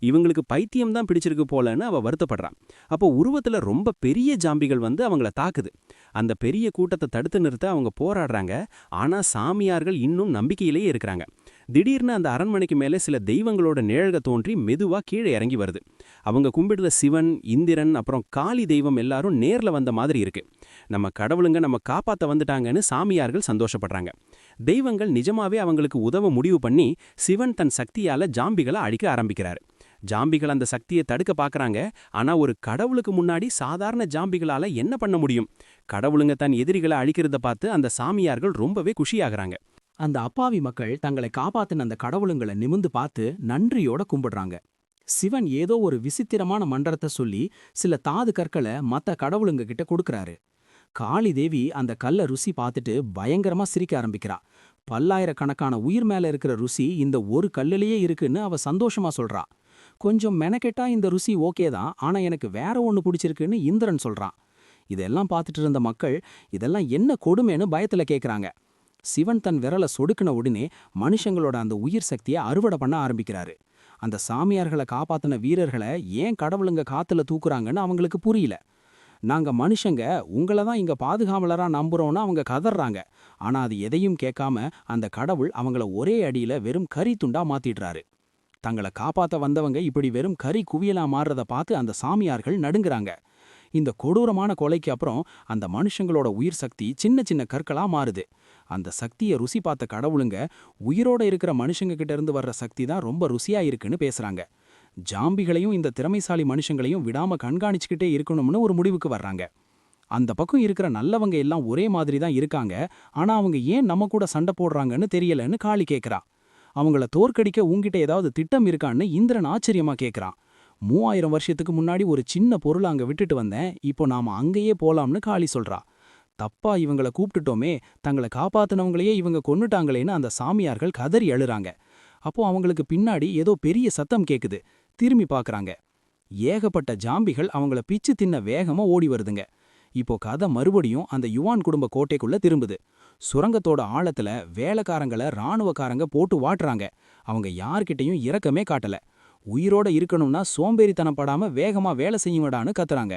இவங்களுக்கு பைத்தியம் தான் பிடிச்சிருக்கு போலன்னு அவ வருத்தப்படுறான். அப்போ உருவத்துல ரொம்ப பெரிய ஜாம்பிகள் வந்து அவங்கள தாக்குது. அந்த பெரிய கூட்டத்தை தடுத்து நிறுத்த அவங்க போராடுறாங்க. ஆனா சாமியார்கள் இன்னும் நம்பிக்கையிலேயே இருக்கிறாங்க. திடீர்னு அந்த அரண்மனைக்கு மேலே சில தெய்வங்களோட நிழல்க தோன்றி மெதுவா கீழே இறங்கி வருது. அவங்க கும்பிடுற சிவன், இந்திரன், அப்புறம் காளி தெய்வம் எல்லாரும் நேர்ல வந்த மாதிரி இருக்கு. நம்ம கடவுளுங்க நம்ம காப்பாத்த வந்துட்டாங்கன்னு சாமியார்கள் சந்தோஷப்படுறாங்க. தெய்வங்கள் நிஜமாவே அவங்களுக்கு உதவ முடிவு பண்ணி சிவன் தன் சக்தியால ஜாம்பிகளை அழிக்க ஆரம்பிக்கிறாரு. ஜாம்பிகள் அந்த சக்தியை தடுக்க பார்க்கறாங்க. ஆனா ஒரு கடவுளுக்கு முன்னாடி சாதாரண ஜாம்பிகளால என்ன பண்ண முடியும்? கடவுளுங்க தன் எதிரிகளை அழிக்கிறத பார்த்து அந்த சாமியார்கள் ரொம்பவே குஷியாகறாங்க. அந்த அப்பாவி மக்கள் தங்களை காப்பாத்தின அந்த கடவுளுங்களை நிமிந்து பார்த்து நன்றியோட கும்பிடுறாங்க. சிவன் ஏதோ ஒரு விசித்திரமான மந்திரத்தை சொல்லி சில தாது கற்களை மத்த கடவுளுங்க கிட்ட கொடுக்கறாரு. காளி தேவி அந்த கல்லை ருசி பார்த்துட்டு பயங்கரமா சிரிக்க ஆரம்பிக்கிறா. பல்லாயிரக்கணக்கான உயிர் மேல இருக்கிற ருசி இந்த ஒரு கல்லுலயே இருக்குன்னு அவ சந்தோஷமா சொல்றா. கொஞ்சம் மெனக்கெட்டா இந்த ருசி ஓகே தான், ஆனா எனக்கு வேற ஒன்னு பிடிச்சிருக்குன்னு இந்திரன் சொல்றான். இதெல்லாம் பார்த்துட்டு இருந்த மக்கள் இதெல்லாம் என்ன கொடுமைன்னு பயத்துல கேக்குறாங்க. சிவன் தன் விரலை சொடுக்கின உடனே மனுஷங்களோட அந்த உயிர் சக்தியை அறுவடை பண்ண ஆரம்பிக்கிறாரு. அந்த சாமியார்களை காப்பாத்தின வீரர்களை ஏன் கடவுளுங்க காத்துல தூக்குறாங்கன்னு அவங்களுக்கு புரியல. நாங்க மனுஷங்க உங்களை தான் இங்க பாதுகாவலரா நம்புறோம்னு அவங்க கதறாங்க. ஆனா அது எதையும் கேட்காம அந்த கடவுள் அவங்கள ஒரே அடியில வெறும் கரி துண்டா மாத்திடுறாரு. தங்களை காப்பாத்த வந்தவங்க இப்படி வெறும் கரி குவியலா மாறுறத பார்த்து அந்த சாமியார்கள் நடுங்குறாங்க. இந்த கொடூரமான கொலைக்கு அப்புறம் அந்த மனுஷங்களோட உயிர் சக்தி சின்ன சின்ன கற்களா மாறுது. அந்த சக்தியை ருசி பார்த்த கடவுளுங்க உயிரோட இருக்கிற மனுஷங்க கிட்ட இருந்து வர்ற சக்தி தான் ரொம்ப ருசியா இருக்குன்னு பேசுறாங்க. ஜாம்பிகளையும் இந்த திறமைசாலி மனுஷங்களையும் விடாம கண்காணிச்சுக்கிட்டே இருக்கணும்னு ஒரு முடிவுக்கு வர்றாங்க. அந்த பக்கம் இருக்கிற நல்லவங்க எல்லாம் ஒரே மாதிரி தான் இருக்காங்க, ஆனா அவங்க ஏன் நம்ம கூட சண்டை போடுறாங்கன்னு தெரியலன்னு காளி கேட்கறா. அவங்கள தோற்கடிக்க உங்கிட்ட ஏதாவது திட்டம் இருக்கான்னு இந்திரன் ஆச்சரியமா கேட்கறான். 3000 வருஷத்துக்கு முன்னாடி ஒரு சின்ன பொருளை அங்க விட்டுட்டு வந்தேன், இப்போ நாம அங்கேயே போலாம்னு காளி சொல்றா. தப்பா இவங்கள கூப்பிட்டுட்டோமே, தங்களை காப்பாத்தினவங்களையே இவங்க கொன்னுட்டாங்களேன்னு அந்த சாமியார்கள் கதறி அழுறாங்க. அப்போ அவங்களுக்கு பின்னாடி ஏதோ பெரிய சத்தம் கேக்குது. திரும்பி பார்க்கறாங்க. ஏகப்பட்ட ஜாம்பிகள் அவங்கள பிச்சு தின்ன வேகமா ஓடி வருதுங்க. இப்போ கதை மறுபடியும் அந்த யுவான் குடும்ப கோட்டைக்குள்ள திரும்புது. சுரங்கத்தோட ஆழத்துல வேலைக்காரங்களை ராணுவக்காரங்க போட்டு வாட்டுறாங்க. அவங்க யார்கிட்டையும் இரக்கமே காட்டல. உயிரோட இருக்கணும்னா சோம்பேறித்தனம் படாம வேகமா வேலை செய்யுங்கடான்னு கத்துறாங்க.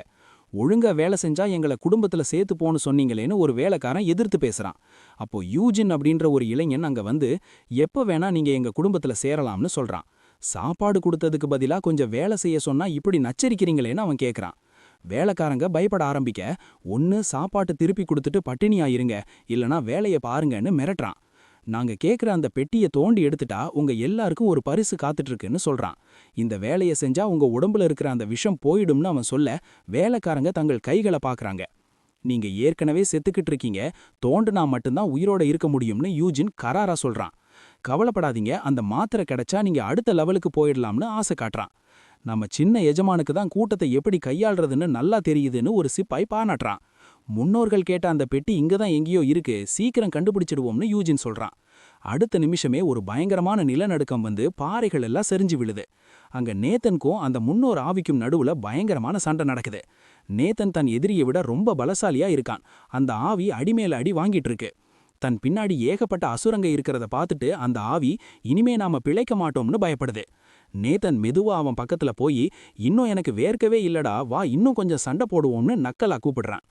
ஒழுங்கா வேலை செஞ்சா எங்களை குடும்பத்துல சேர்த்து போன்னு சொன்னீங்களேன்னு ஒரு வேலைக்காரன் எதிர்த்து பேசுறான். அப்போ யூஜின் அப்படின்ற ஒரு இளைஞன் அங்க வந்து எப்ப வேணா நீங்க எங்க குடும்பத்துல சேரலாம்னு சொல்றான். சாப்பாடு கொடுத்ததுக்கு பதிலா கொஞ்சம் வேலை செய்ய சொன்னா இப்படி நச்சரிக்கிறீங்களேன்னு அவன் கேக்குறான். வேலைக்காரங்க பயப்பட ஆரம்பிக்க, ஒன்னு சாப்பாட்டு திருப்பி கொடுத்துட்டு பட்டினியா இருங்க, இல்லனா வேலைய பாருங்கன்னு மிரட்டுறான். நாங்க கேக்குற அந்த பெட்டியை தோண்டி எடுத்துட்டா உங்க எல்லாருக்கும் ஒரு பரிசு காத்துட்டு இருக்குன்னு சொல்றான். இந்த வேலையை செஞ்சா உங்க உடம்புல இருக்கிற அந்த விஷம் போயிடும்னு அவன் சொல்ல, வேலைக்காரங்க தங்கள் கைகளை பாக்குறாங்க. நீங்க ஏற்கனவே செத்துக்கிட்டு இருக்கீங்க, தோண்டுனா மட்டும்தான் உயிரோட இருக்க முடியும்னு யூஜின் கராரா சொல்றான். கவலைப்படாதீங்க, அந்த மாத்திரை கிடைச்சா நீங்க அடுத்த லெவலுக்கு போயிடலாம்னு ஆசை காட்டுறான். நம்ம சின்ன எஜமானுக்கு தான் கூட்டத்தை எப்படி கையாள்றதுன்னு நல்லா தெரியுதுன்னு ஒரு சிப்பாய் பாராட்டுறான். முன்னோர்கள் கேட்ட அந்த பெட்டி இங்கதான் எங்கேயோ இருக்கு, சீக்கிரம் கண்டுபிடிச்சிடுவோம்னு யூஜின் சொல்றான். அடுத்த நிமிஷமே ஒரு பயங்கரமான நிலநடுக்கம் வந்து பாறைகள் எல்லாம் செறிஞ்சு விழுது. அங்க நேத்தனுக்கும் அந்த முன்னோர் ஆவிக்கும் நடுவுல பயங்கரமான சண்டை நடக்குது. நேத்தன் தன் எதிரியை விட ரொம்ப பலசாலியா இருக்கான். அந்த ஆவி அடிமேல அடி வாங்கிட்டு இருக்கு. தன் பின்னாடி ஏகப்பட்ட அசுரங்க இருக்கிறத பார்த்துட்டு அந்த ஆவி இனிமே நாம பிழைக்க மாட்டோம்னு பயப்படுது. நேத்தன் மெதுவா அவன் பக்கத்துல போய், இன்னும் எனக்கு வேர்க்கவே இல்லடா, வா இன்னும் கொஞ்சம் சண்டை போடுவோம்னு நக்கலா கூப்பிடுறான்.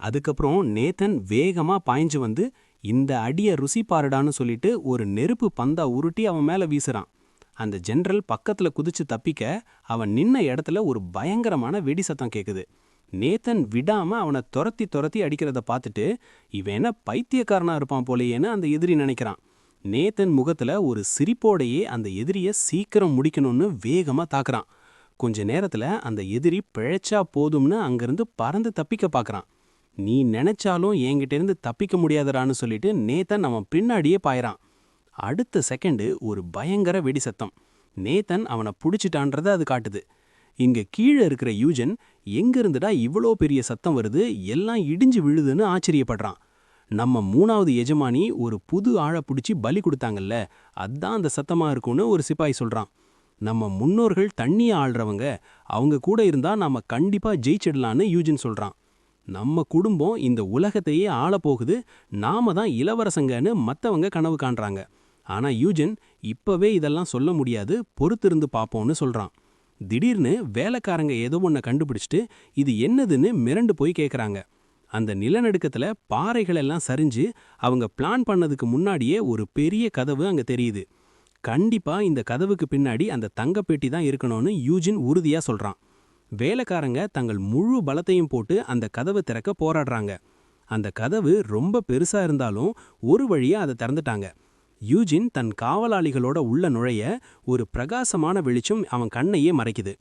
அதுக்கப்புறம் நேத்தன் வேகமா பாய்ஞ்சு வந்து இந்த அடிய ருசி பாருடான்னு சொல்லிட்டு ஒரு நெருப்பு பந்தா உருட்டி அவன் மேல வீசுறான். அந்த ஜெனரல் பக்கத்துல குதிச்சு தப்பிக்க அவன் நின்ன இடத்துல ஒரு பயங்கரமான வெடி சத்தம் கேக்குது. நேத்தன் விடாம அவனை துரத்தி துரத்தி அடிக்கிறத பார்த்துட்டு இவன் என்ன பைத்தியக்காரனா இருப்பான் போலேயேன்னு அந்த எதிரி நினைக்கிறான். நேத்தன் முகத்துல ஒரு சிரிப்போடையே அந்த எதிரிய சீக்கிரம் முடிக்கணும்னு வேகமா தாக்குறான். கொஞ்ச நேரத்துல அந்த எதிரி பிழைச்சா போதும்னு அங்கிருந்து பறந்து தப்பிக்க பார்க்கறான். நீ நினைச்சாலும் என்கிட்ட இருந்து தப்பிக்க முடியாதரான்னு சொல்லிட்டு நேத்தன் அவன் பின்னாடியே பாயறான். அடுத்த செகண்டு ஒரு பயங்கர வெடி சத்தம். நேத்தன் அவனை புடிச்சிட்டான்றத அது காட்டுது. இங்க கீழே இருக்கிற யூஜன் எங்கிருந்துடா இவ்வளோ பெரிய சத்தம் வருது, எல்லாம் இடிஞ்சு விழுதுன்னு ஆச்சரியப்படுறான். நம்ம 3வது எஜமானி ஒரு புது ஆளை பிடிச்சி பலி கொடுத்தாங்கல்ல, அதான் அந்த சத்தமா இருக்கும்னு ஒரு சிப்பாய் சொல்றான். நம்ம முன்னோர்கள் தண்ணியை ஆள்றவங்க, அவங்க கூட இருந்தா நாம கண்டிப்பா ஜெயிச்சிடலான்னு யூஜின் சொல்றான். நம்ம குடும்பம் இந்த உலகத்தையே ஆளப்போகுது, நாம தான் இளவரசங்கன்னு மத்தவங்க கனவு காண்றாங்க. ஆனா யூஜின் இப்பவே இதெல்லாம் சொல்ல முடியாது, பொறுத்திருந்து பாப்போம்னு சொல்றான். திடீர்னு வேலைக்காரங்க ஏதோ ஒன்ன கண்டுபிடிச்சிட்டு இது என்னதுன்னு மிரண்டு போய் கேட்கறாங்க. அந்த நிலநடுக்கத்துல பாறைகள் எல்லாம் சரிஞ்சு அவங்க பிளான் பண்ணதுக்கு முன்னாடியே ஒரு பெரிய கதவு அங்க தெரியுது. கண்டிப்பா இந்த கதவுக்கு பின்னாடி அந்த தங்கப்பெட்டி தான் இருக்கணும்னு யூஜின் உறுதியா சொல்றான். வேலைக்காரங்க தங்கள் முழு பலத்தையும் போட்டு அந்த கதவை திறக்க போராடுறாங்க. அந்த கதவு ரொம்ப பெருசா இருந்தாலும் ஒரு வழியா அதை திறந்துட்டாங்க. யூஜின் தன் காவலாளிகளோட உள்ள நுழைய ஒரு பிரகாசமான வெளிச்சம் அவன் கண்ணையே மறைக்குது.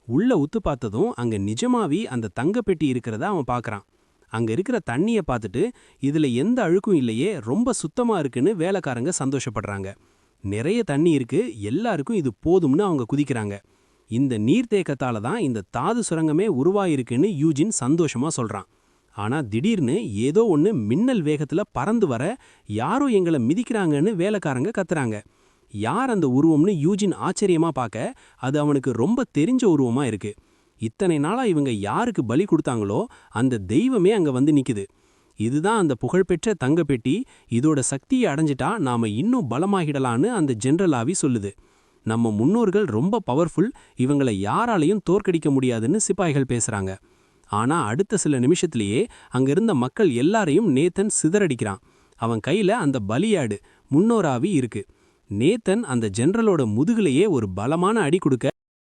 உள்ள உத்து பார்த்ததும் அங்க நிஜமாவே அந்த தங்கப்பெட்டி இருக்கிறத அவன் பார்க்கறான். அங்க இருக்கிற தண்ணிய பார்த்துட்டு இதுல எந்த அழுக்கும் இல்லையே, ரொம்ப சுத்தமா இருக்குன்னு வேலைக்காரங்க சந்தோஷப்படுறாங்க. நிறைய தண்ணி இருக்கு, எல்லாருக்கும் இது போதும்னு அவங்க குதிக்கிறாங்க. இந்த நீர்த்தேக்கத்தால தான் இந்த தாது சுரங்கமே உருவாயிருக்குன்னு யூஜின் சந்தோஷமா சொல்றான். ஆனா திடீர்னு ஏதோ ஒன்னு மின்னல் வேகத்துல பறந்து வர யாரோ எங்களை மிதிக்கிறாங்கன்னு வேலைக்காரங்க கத்துறாங்க. யார் அந்த உருவம்னு யூஜின் ஆச்சரியமா பார்க்க அது அவனுக்கு ரொம்ப தெரிஞ்ச உருவமா இருக்கு. இத்தனை நாளா இவங்க யாருக்கு பலி கொடுத்தாங்களோ அந்த தெய்வமே அங்க வந்து நிக்குது. இதுதான் அந்த புகழ்பெற்ற தங்கப்பெட்டி, இதோட சக்தியை அடைஞ்சிட்டா நாம இன்னும் பலமாகிடலான்னு அந்த ஜெனரல் ஆவி சொல்லுது. நம்ம முன்னோர்கள் ரொம்ப பவர்ஃபுல், இவங்களை யாராலையும் தோற்கடிக்க முடியாதுன்னு சிப்பாய்கள் பேசுறாங்க. ஆனா அடுத்த சில நிமிஷத்திலேயே அங்க இருந்த மக்கள் எல்லாரையும் நேத்தன் சிதறடிக்கிறான். அவன் கையில அந்த பலியாடு முன்னோராவி இருக்கு. நேத்தன் அந்த ஜெனரலோட முதுகுலையே ஒரு பலமான அடி கொடுக்க